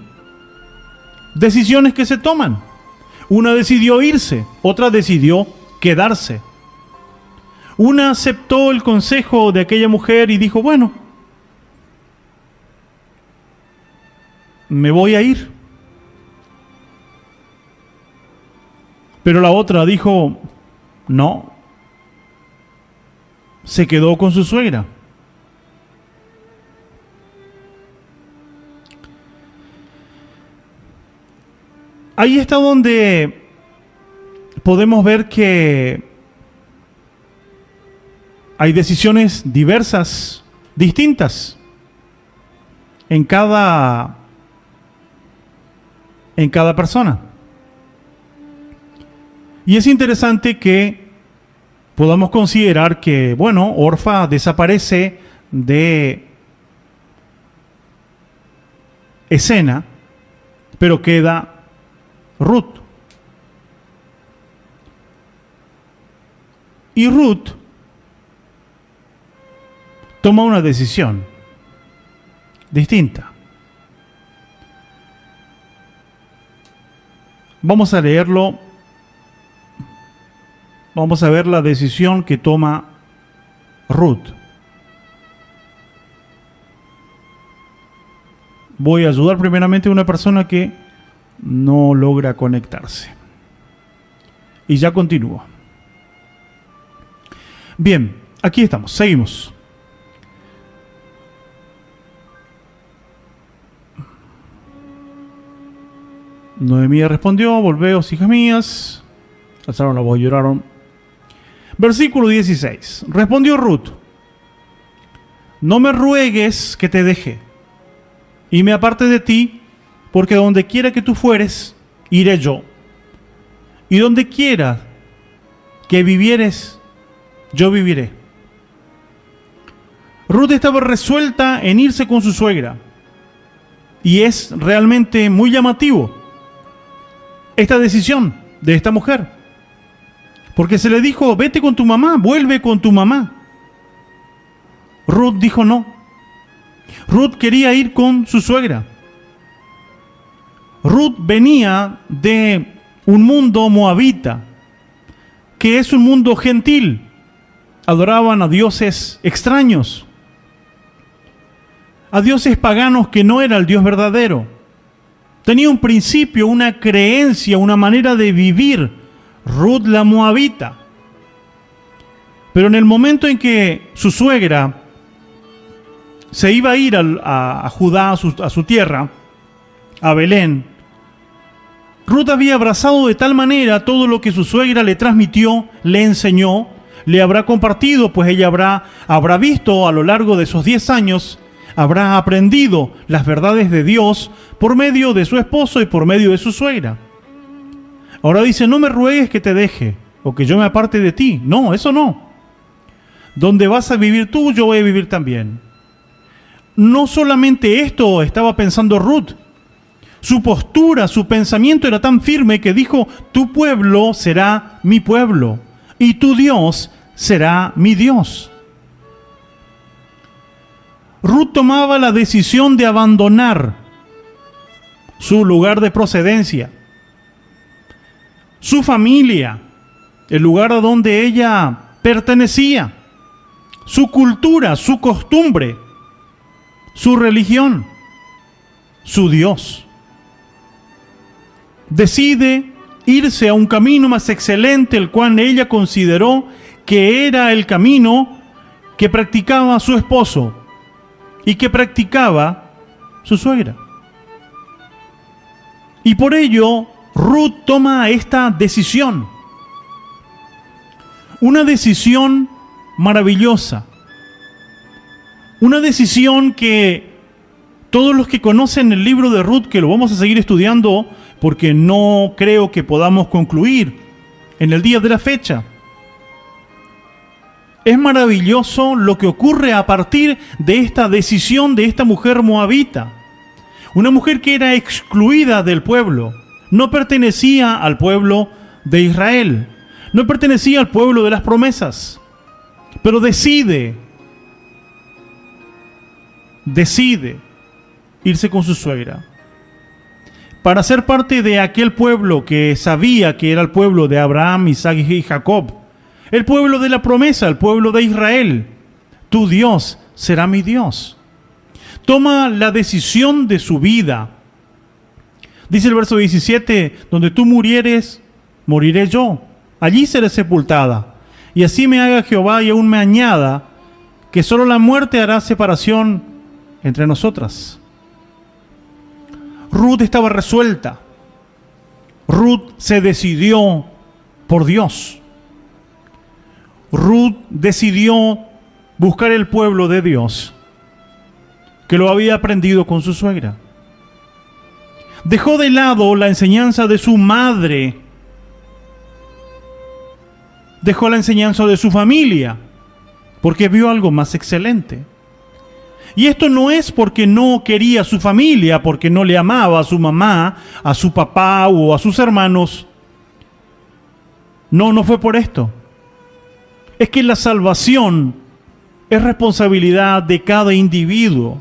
Decisiones que se toman. Una decidió irse, otra decidió quedarse. Una aceptó el consejo de aquella mujer y dijo: bueno, me voy a ir. Pero la otra dijo: no. Se quedó con su suegra. Ahí está donde podemos ver que hay decisiones diversas, distintas, en cada persona. Y es interesante que podamos considerar que, bueno, Orfa desaparece de escena, pero queda Ruth. Y Ruth toma una decisión distinta. Vamos a leerlo. Vamos a ver la decisión que toma Ruth. Voy a ayudar primeramente a una persona que no logra conectarse. Y ya continúo. Bien, aquí estamos, seguimos. Noemí respondió: volveos, hijas mías. Alzaron la voz y lloraron. Versículo 16. Respondió Ruth: no me ruegues que te deje y me aparte de ti, porque donde quiera que tú fueres, iré yo. Y donde quiera que vivieres, yo viviré. Ruth estaba resuelta en irse con su suegra. Y es realmente muy llamativo esta decisión de esta mujer. Porque se le dijo: vete con tu mamá, vuelve con tu mamá. Ruth dijo no. Ruth quería ir con su suegra. Ruth venía de un mundo moabita, que es un mundo gentil. Adoraban a dioses extraños, a dioses paganos que no era el Dios verdadero. Tenía un principio, una creencia, una manera de vivir, Ruth la moabita. Pero en el momento en que su suegra se iba a ir a Judá, a su tierra, a Belén, Ruth había abrazado de tal manera todo lo que su suegra le transmitió, le enseñó, le habrá compartido, pues ella habrá visto a lo largo de esos 10 años, habrá aprendido las verdades de Dios por medio de su esposo y por medio de su suegra. Ahora dice: no me ruegues que te deje o que yo me aparte de ti. No, eso no. Donde vas a vivir tú, yo voy a vivir también. No solamente esto estaba pensando Ruth. Su postura, su pensamiento era tan firme que dijo: tu pueblo será mi pueblo y tu Dios será mi Dios. Ruth tomaba la decisión de abandonar su lugar de procedencia, su familia, el lugar a donde ella pertenecía, su cultura, su costumbre, su religión, su Dios. Decide irse a un camino más excelente, el cual ella consideró que era el camino que practicaba su esposo y que practicaba su suegra. Y por ello, Ruth toma esta decisión. Una decisión maravillosa. Una decisión que todos los que conocen el libro de Ruth, que lo vamos a seguir estudiando porque no creo que podamos concluir en el día de la fecha. Es maravilloso lo que ocurre a partir de esta decisión de esta mujer moabita. Una mujer que era excluida del pueblo. No pertenecía al pueblo de Israel. No pertenecía al pueblo de las promesas. Pero decide irse con su suegra para ser parte de aquel pueblo que sabía que era el pueblo de Abraham, Isaac y Jacob. El pueblo de la promesa, el pueblo de Israel. Tu Dios será mi Dios. Toma la decisión de su vida. Dice el verso 17: donde tú murieres, moriré yo. Allí seré sepultada. Y así me haga Jehová y aún me añada, que solo la muerte hará separación entre nosotras. Ruth estaba resuelta. Ruth se decidió por Dios. Ruth decidió buscar el pueblo de Dios, que lo había aprendido con su suegra. Dejó de lado la enseñanza de su madre. Dejó la enseñanza de su familia, porque vio algo más excelente. Y esto no es porque no quería a su familia, porque no le amaba a su mamá, a su papá o a sus hermanos. No fue por esto. Es que la salvación es responsabilidad de cada individuo.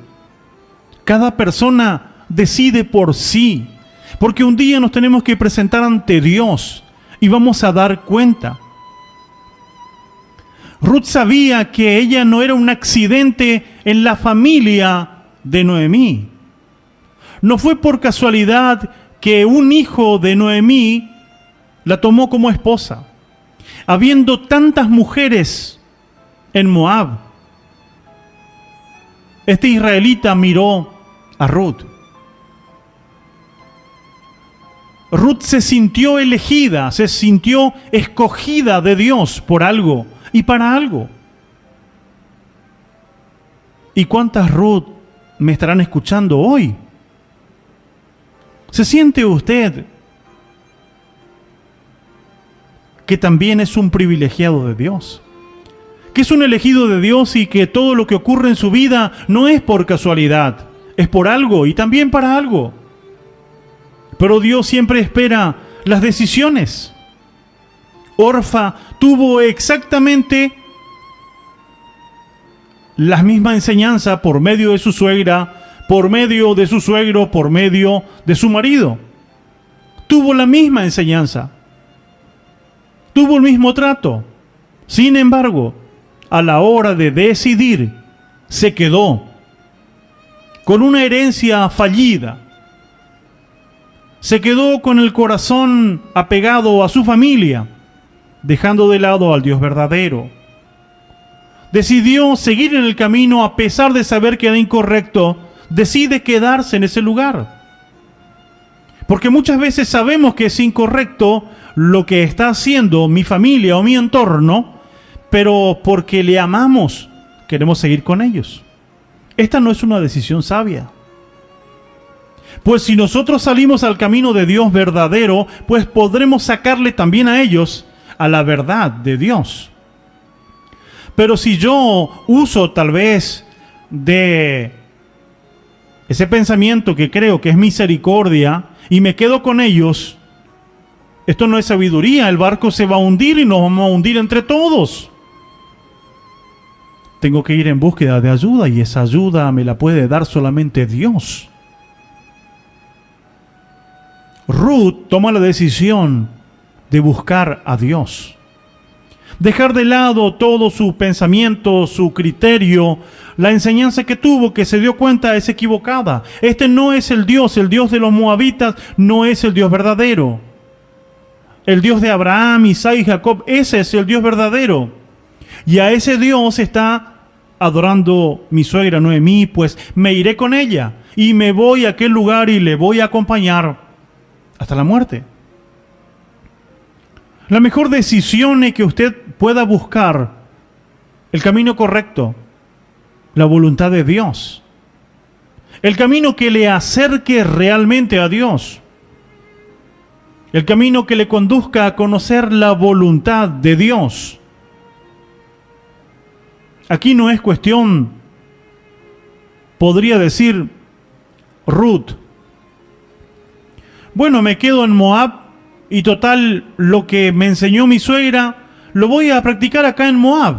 Cada persona decide por sí, porque un día nos tenemos que presentar ante Dios y vamos a dar cuenta. Ruth sabía que ella no era un accidente en la familia de Noemí. No fue por casualidad que un hijo de Noemí la tomó como esposa, habiendo tantas mujeres en Moab. Este israelita miró a Ruth. Ruth se sintió elegida, se sintió escogida de Dios por algo y para algo. ¿Y cuántas Ruth me estarán escuchando hoy? ¿Se siente usted que también es un privilegiado de Dios? Que es un elegido de Dios y que todo lo que ocurre en su vida no es por casualidad, es por algo y también para algo. Pero Dios siempre espera las decisiones. Orfa tuvo exactamente la misma enseñanza por medio de su suegra, por medio de su suegro, por medio de su marido. Tuvo la misma enseñanza. Tuvo el mismo trato. Sin embargo, a la hora de decidir, se quedó con una herencia fallida. Se quedó con el corazón apegado a su familia, dejando de lado al Dios verdadero. Decidió seguir en el camino a pesar de saber que era incorrecto. Decide quedarse en ese lugar. Porque muchas veces sabemos que es incorrecto lo que está haciendo mi familia o mi entorno, pero porque le amamos, queremos seguir con ellos. Esta no es una decisión sabia. Pues si nosotros salimos al camino de Dios verdadero, pues podremos sacarle también a ellos a la verdad de Dios. Pero si yo uso tal vez de ese pensamiento que creo que es misericordia y me quedo con ellos, esto no es sabiduría. El barco se va a hundir y nos vamos a hundir entre todos. Tengo que ir en búsqueda de ayuda y esa ayuda me la puede dar solamente Dios. Ruth toma la decisión de buscar a Dios. Dejar de lado todo su pensamiento, su criterio, la enseñanza que tuvo, que se dio cuenta es equivocada. Este no es el Dios de los moabitas no es el Dios verdadero. El Dios de Abraham, Isaac y Jacob, ese es el Dios verdadero. Y a ese Dios está adorando mi suegra Noemí, pues me iré con ella y me voy a aquel lugar y le voy a acompañar hasta la muerte. La mejor decisión es que usted pueda buscar el camino correcto, la voluntad de Dios, el camino que le acerque realmente a Dios, el camino que le conduzca a conocer la voluntad de Dios. Aquí no es cuestión, podría decir Ruth, bueno, me quedo en Moab y total, lo que me enseñó mi suegra, lo voy a practicar acá en Moab.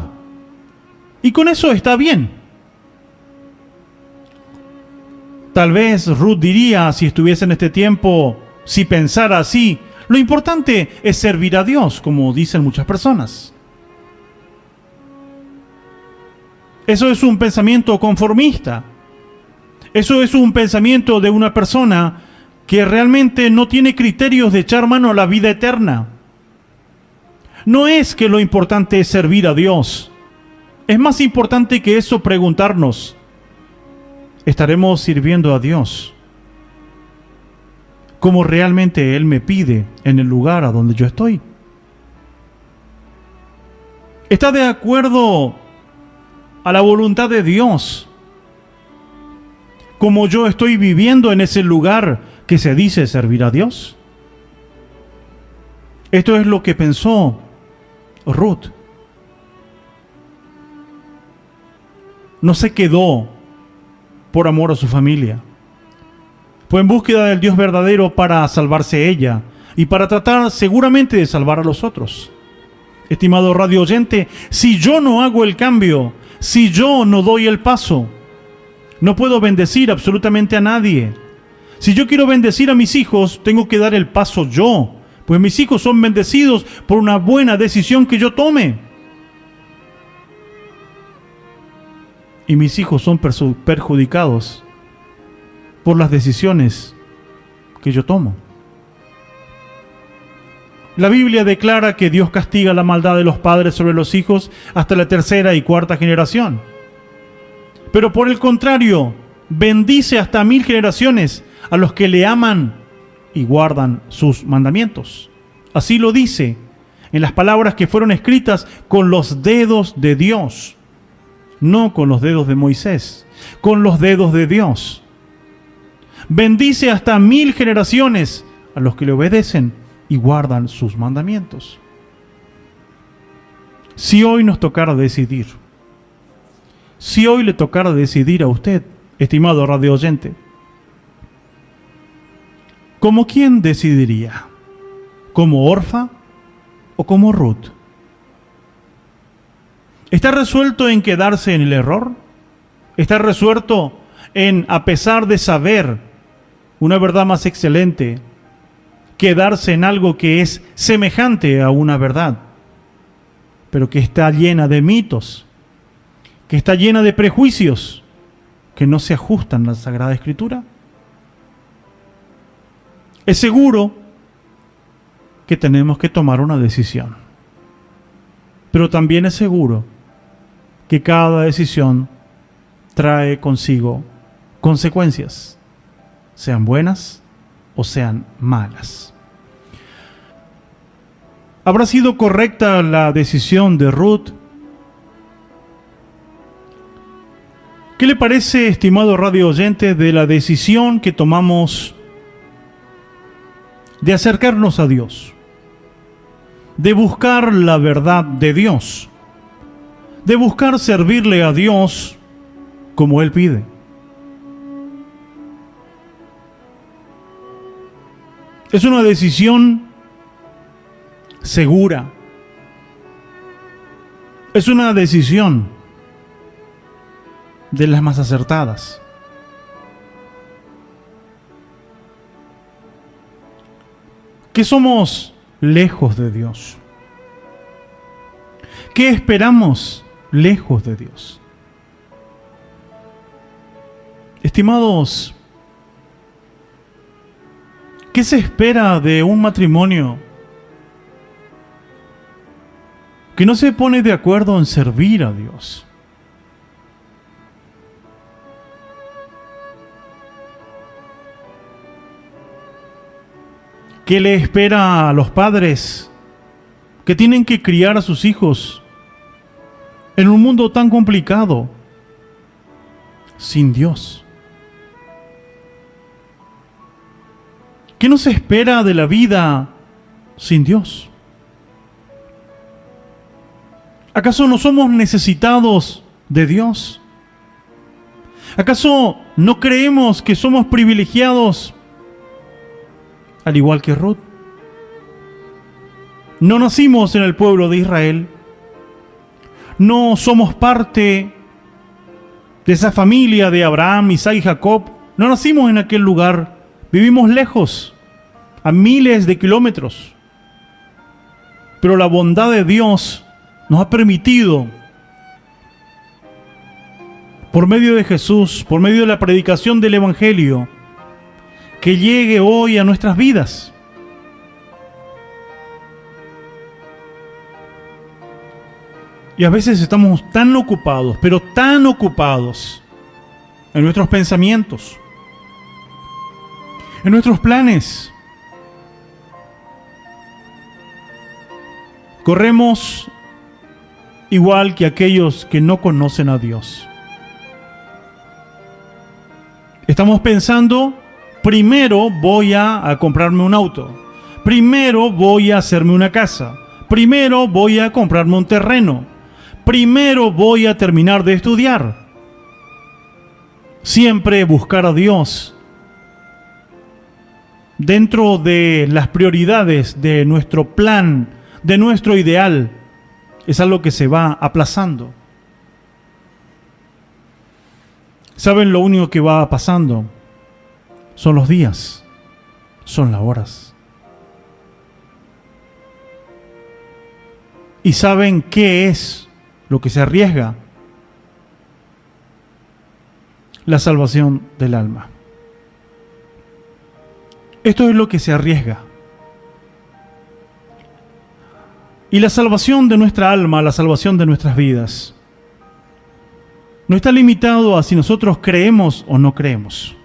Y con eso está bien. Tal vez Ruth diría, si estuviese en este tiempo, si pensara así, lo importante es servir a Dios, como dicen muchas personas. Eso es un pensamiento conformista. Eso es un pensamiento de una persona que realmente no tiene criterios de echar mano a la vida eterna. No es que lo importante es servir a Dios. Es más importante que eso preguntarnos, ¿estaremos sirviendo a Dios como realmente Él me pide en el lugar a donde yo estoy? ¿Está de acuerdo a la voluntad de Dios como yo estoy viviendo en ese lugar que se dice servir a Dios? Esto es lo que pensó Ruth. No se quedó por amor a su familia. Fue en búsqueda del Dios verdadero para salvarse ella y para tratar seguramente de salvar a los otros. Estimado radio oyente, si yo no hago el cambio, si yo no doy el paso, no puedo bendecir absolutamente a nadie. Si yo quiero bendecir a mis hijos, tengo que dar el paso yo, pues mis hijos son bendecidos por una buena decisión que yo tome. Y mis hijos son perjudicados por las decisiones que yo tomo. La Biblia declara que Dios castiga la maldad de los padres sobre los hijos hasta la tercera y cuarta generación. Pero por el contrario, bendice hasta 1000 generaciones a los que le aman y guardan sus mandamientos. Así lo dice en las palabras que fueron escritas con los dedos de Dios, no con los dedos de Moisés, con los dedos de Dios. Bendice hasta 1000 generaciones a los que le obedecen y guardan sus mandamientos. Si hoy nos tocara decidir, si hoy le tocara decidir a usted, estimado radio oyente, ¿como quién decidiría? ¿Como Orfa o como Ruth? ¿Está resuelto en quedarse en el error? ¿Está resuelto en, a pesar de saber una verdad más excelente, quedarse en algo que es semejante a una verdad, pero que está llena de mitos, que está llena de prejuicios que no se ajustan a la Sagrada Escritura? Es seguro que tenemos que tomar una decisión, pero también es seguro que cada decisión trae consigo consecuencias, sean buenas o sean malas. ¿Habrá sido correcta la decisión de Ruth? ¿Qué le parece, estimado radio oyente, de la decisión que tomamos de acercarnos a Dios, de buscar la verdad de Dios, de buscar servirle a Dios como Él pide? Es una decisión segura. Es una decisión de las más acertadas. ¿Qué somos lejos de Dios? ¿Qué esperamos lejos de Dios? Estimados, ¿qué se espera de un matrimonio que no se pone de acuerdo en servir a Dios? ¿Qué le espera a los padres que tienen que criar a sus hijos en un mundo tan complicado sin Dios? ¿Qué nos espera de la vida sin Dios? ¿Acaso no somos necesitados de Dios? ¿Acaso no creemos que somos privilegiados al igual que Ruth? No nacimos en el pueblo de Israel. No somos parte de esa familia de Abraham, Isaac y Jacob. No nacimos en aquel lugar. Vivimos lejos, a miles de kilómetros. Pero la bondad de Dios nos ha permitido, por medio de Jesús, por medio de la predicación del Evangelio, que llegue hoy a nuestras vidas. Y a veces estamos tan ocupados, pero tan ocupados en nuestros pensamientos, en nuestros planes, corremos igual que aquellos que no conocen a Dios. Estamos pensando, primero voy a comprarme un auto, primero voy a hacerme una casa, primero voy a comprarme un terreno, primero voy a terminar de estudiar. Siempre buscar a Dios dentro de las prioridades de nuestro plan, de nuestro ideal, es algo que se va aplazando. ¿Saben lo único que va pasando? Son los días, son las horas. ¿Y saben qué es lo que se arriesga? La salvación del alma. Esto es lo que se arriesga. Y la salvación de nuestra alma, la salvación de nuestras vidas, no está limitado a si nosotros creemos o no creemos.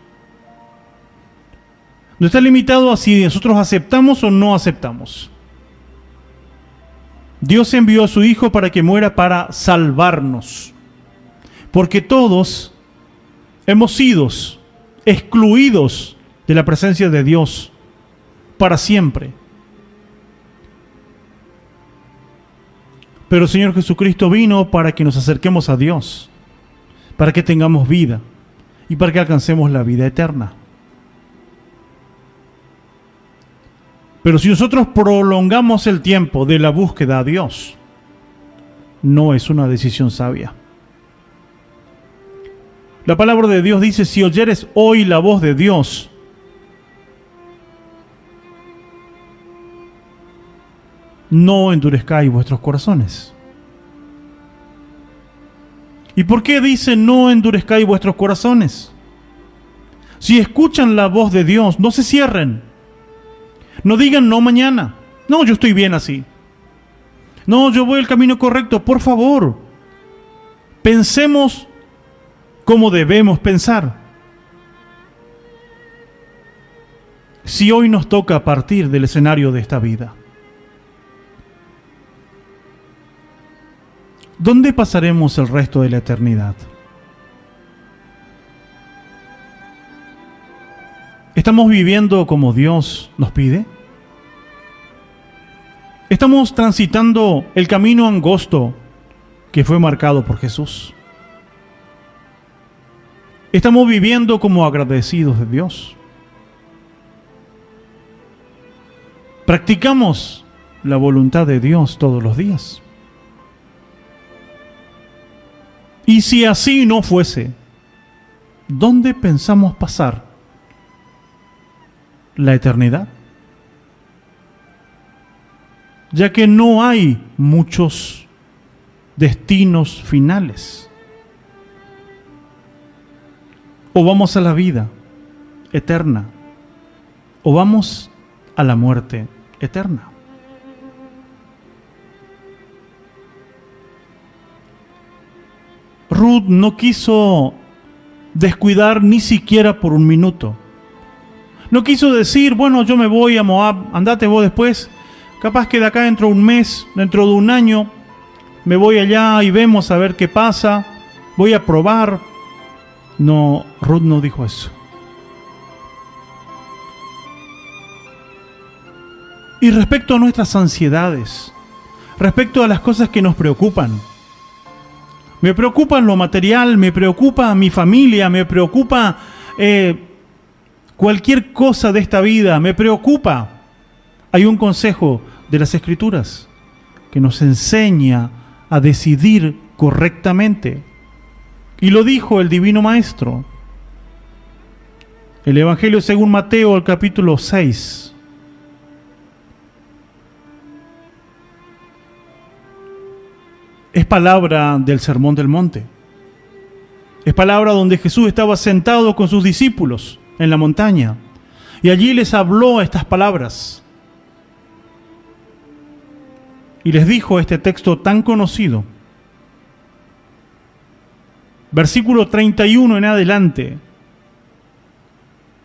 No está limitado a si nosotros aceptamos o no aceptamos. Dios envió a su Hijo para que muera para salvarnos. Porque todos hemos sido excluidos de la presencia de Dios para siempre. Pero el Señor Jesucristo vino para que nos acerquemos a Dios, para que tengamos vida y para que alcancemos la vida eterna. Pero si nosotros prolongamos el tiempo de la búsqueda a Dios, no es una decisión sabia. La palabra de Dios dice, si oyeres hoy la voz de Dios, no endurezcáis vuestros corazones. ¿Y por qué dice no endurezcáis vuestros corazones? Si escuchan la voz de Dios, no se cierren. No digan no mañana. No, yo estoy bien así. No, yo voy el camino correcto. Por favor, pensemos como debemos pensar. Si hoy nos toca partir del escenario de esta vida, ¿dónde pasaremos el resto de la eternidad? ¿Estamos viviendo como Dios nos pide? ¿Estamos transitando el camino angosto que fue marcado por Jesús? ¿Estamos viviendo como agradecidos de Dios? ¿Practicamos la voluntad de Dios todos los días? Y si así no fuese, ¿dónde pensamos pasar la eternidad? Ya que no hay muchos destinos finales. O vamos a la vida eterna, o vamos a la muerte eterna. Ruth no quiso descuidar ni siquiera por un minuto. No quiso decir, bueno, yo me voy a Moab, andate vos después. Capaz que de acá dentro de un mes, dentro de un año, me voy allá y vemos a ver qué pasa. Voy a probar. No, Ruth no dijo eso. Y respecto a nuestras ansiedades, respecto a las cosas que nos preocupan, me preocupa lo material, me preocupa mi familia, me preocupa cualquier cosa de esta vida, me preocupa. Hay un consejo de las Escrituras que nos enseña a decidir correctamente. Y lo dijo el Divino Maestro. El Evangelio según Mateo, el capítulo 6. Es palabra del Sermón del Monte. Es palabra donde Jesús estaba sentado con sus discípulos en la montaña. Y allí les habló estas palabras. Y les dijo este texto tan conocido. Versículo 31 en adelante.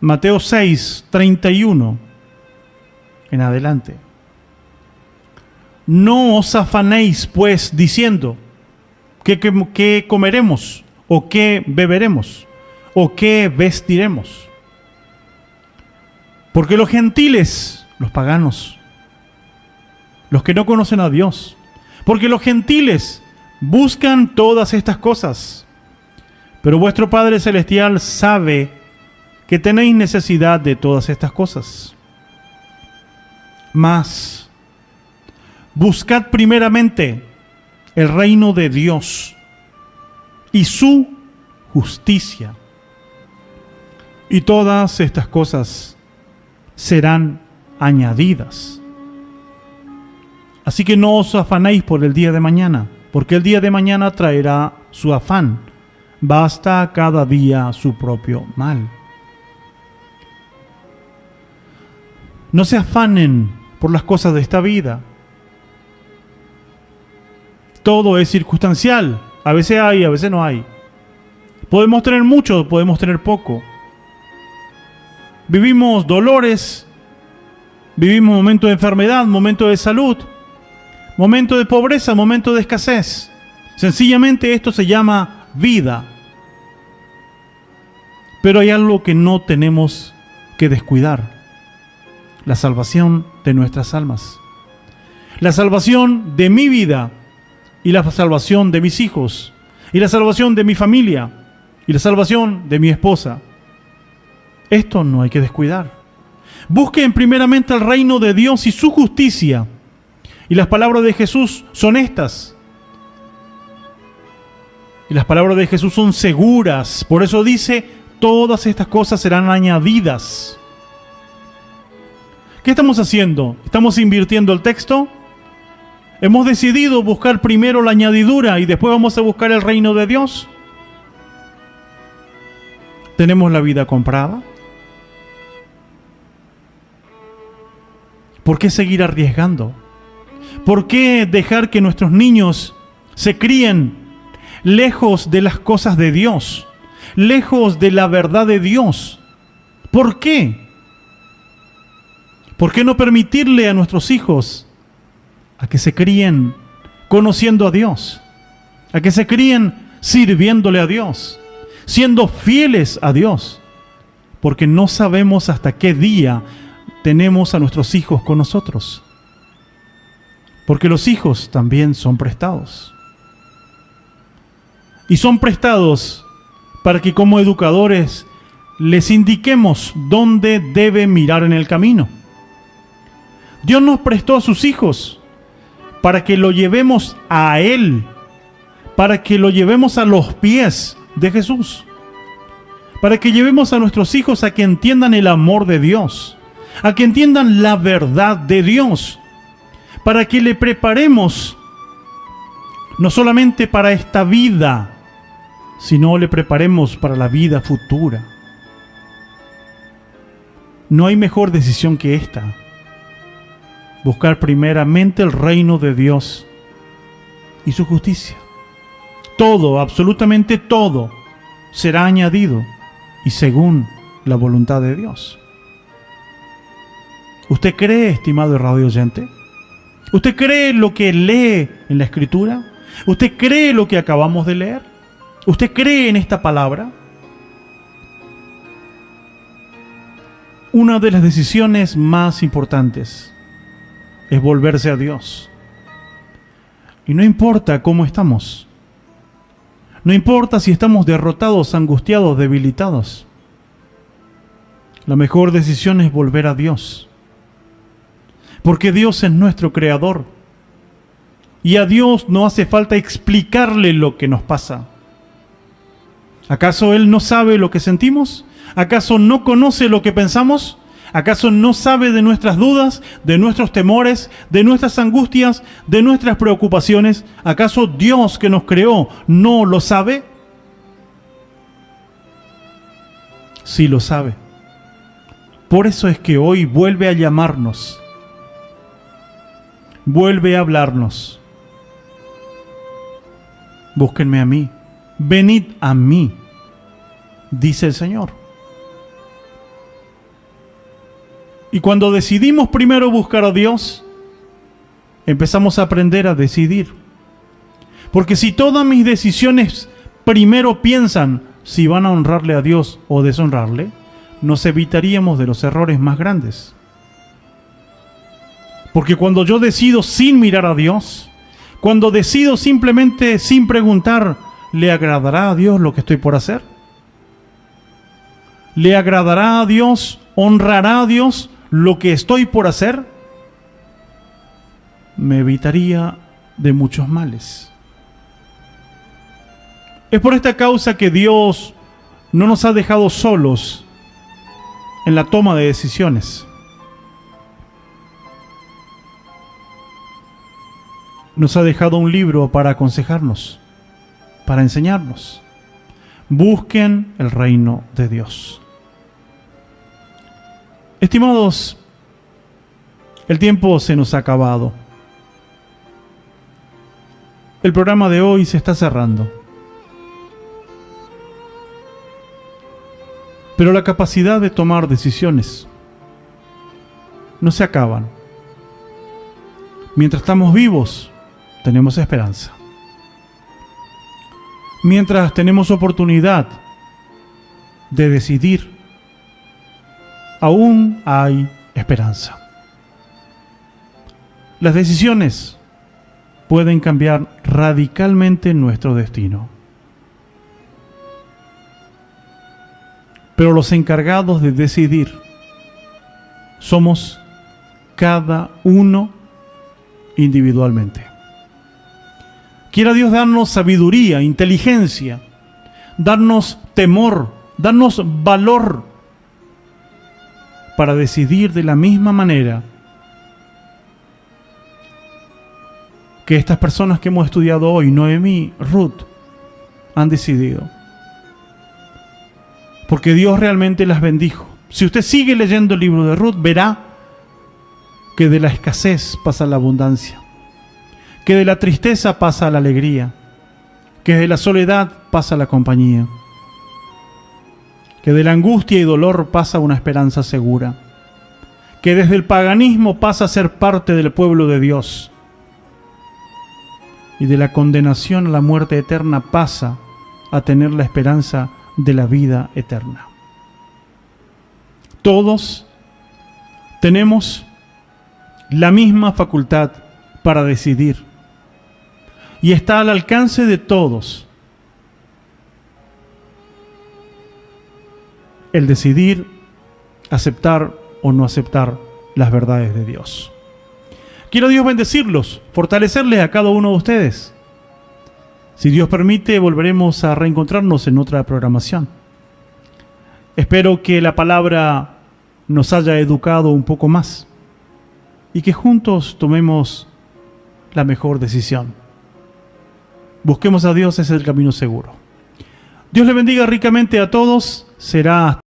Mateo 6, 31 en adelante. No os afanéis, pues, diciendo, ¿qué comeremos? ¿O qué beberemos? ¿O qué vestiremos? Porque los gentiles, los paganos, los que no conocen a Dios, porque los gentiles buscan todas estas cosas. Pero vuestro Padre Celestial sabe que tenéis necesidad de todas estas cosas. Mas, buscad primeramente el reino de Dios y su justicia, y todas estas cosas serán añadidas. Así que no os afanéis por el día de mañana, porque el día de mañana traerá su afán. Basta a cada día su propio mal. No se afanen por las cosas de esta vida. Todo es circunstancial. A veces hay, a veces no hay. Podemos tener mucho, podemos tener poco. Vivimos dolores, vivimos momentos de enfermedad, momentos de salud, momentos de pobreza, momentos de escasez. Sencillamente esto se llama vida. Pero hay algo que no tenemos que descuidar: la salvación de nuestras almas, la salvación de mi vida, y la salvación de mis hijos, y la salvación de mi familia, y la salvación de mi esposa. Esto no hay que descuidar. Busquen primeramente el reino de Dios y su justicia. Y las palabras de Jesús son estas. Y las palabras de Jesús son seguras. Por eso dice, todas estas cosas serán añadidas. ¿Qué estamos haciendo? ¿Estamos invirtiendo el texto? ¿Hemos decidido buscar primero la añadidura y después vamos a buscar el reino de Dios? ¿Tenemos la vida comprada? ¿Por qué seguir arriesgando? ¿Por qué dejar que nuestros niños se críen lejos de las cosas de Dios, lejos de la verdad de Dios? ¿Por qué? ¿Por qué no permitirle a nuestros hijos a que se críen conociendo a Dios, a que se críen sirviéndole a Dios, siendo fieles a Dios? Porque no sabemos hasta qué día tenemos a nuestros hijos con nosotros. Porque los hijos también son prestados. Y son prestados para que como educadores les indiquemos dónde debe mirar en el camino. Dios nos prestó a sus hijos para que lo llevemos a Él, para que lo llevemos a los pies de Jesús, para que llevemos a nuestros hijos a que entiendan el amor de Dios, a que entiendan la verdad de Dios, para que le preparemos no solamente para esta vida, sino le preparemos para la vida futura. No hay mejor decisión que esta: buscar primeramente el reino de Dios y su justicia. Todo, absolutamente todo, será añadido y según la voluntad de Dios. ¿Usted cree, estimado radio oyente? ¿Usted cree lo que lee en la Escritura? ¿Usted cree lo que acabamos de leer? ¿Usted cree en esta palabra? Una de las decisiones más importantes es volverse a Dios. Y no importa cómo estamos. No importa si estamos derrotados, angustiados, debilitados. La mejor decisión es volver a Dios. Porque Dios es nuestro creador. Y a Dios no hace falta explicarle lo que nos pasa. ¿Acaso Él no sabe lo que sentimos? ¿Acaso no conoce lo que pensamos? ¿Acaso no sabe de nuestras dudas, de nuestros temores, de nuestras angustias, de nuestras preocupaciones? ¿Acaso Dios que nos creó no lo sabe? Sí lo sabe. Por eso es que hoy vuelve a llamarnos. Vuelve a hablarnos. Búsquenme a mí. Venid a mí, dice el Señor. Y cuando decidimos primero buscar a Dios, empezamos a aprender a decidir. Porque si todas mis decisiones primero piensan si van a honrarle a Dios o deshonrarle, nos evitaríamos de los errores más grandes. Porque cuando yo decido sin mirar a Dios, cuando decido simplemente sin preguntar, ¿le agradará a Dios lo que estoy por hacer? ¿Le agradará a Dios, honrará a Dios lo que estoy por hacer? Me evitaría de muchos males. Es por esta causa que Dios no nos ha dejado solos en la toma de decisiones. Nos ha dejado un libro para aconsejarnos, para enseñarnos. Busquen el reino de Dios. Estimados, el tiempo se nos ha acabado. El programa de hoy se está cerrando. Pero la capacidad de tomar decisiones no se acaban. Mientras estamos vivos, tenemos esperanza. Mientras tenemos oportunidad de decidir, aún hay esperanza. Las decisiones pueden cambiar radicalmente nuestro destino. Pero los encargados de decidir somos cada uno individualmente. Quiera Dios darnos sabiduría, inteligencia, darnos temor, darnos valor para decidir de la misma manera que estas personas que hemos estudiado hoy, Noemí, Ruth, han decidido. Porque Dios realmente las bendijo. Si usted sigue leyendo el libro de Ruth, verá que de la escasez pasa la abundancia, que de la tristeza pasa la alegría, que de la soledad pasa la compañía, que de la angustia y dolor pasa una esperanza segura, que desde el paganismo pasa a ser parte del pueblo de Dios, y de la condenación a la muerte eterna pasa a tener la esperanza de la vida eterna. Todos tenemos la misma facultad para decidir y está al alcance de todos el decidir aceptar o no aceptar las verdades de Dios. Quiero Dios bendecirlos, fortalecerles a cada uno de ustedes. Si Dios permite, volveremos a reencontrarnos en otra programación. Espero que la palabra nos haya educado un poco más y que juntos tomemos la mejor decisión. Busquemos a Dios, ese es el camino seguro. Dios le bendiga ricamente a todos. Será hasta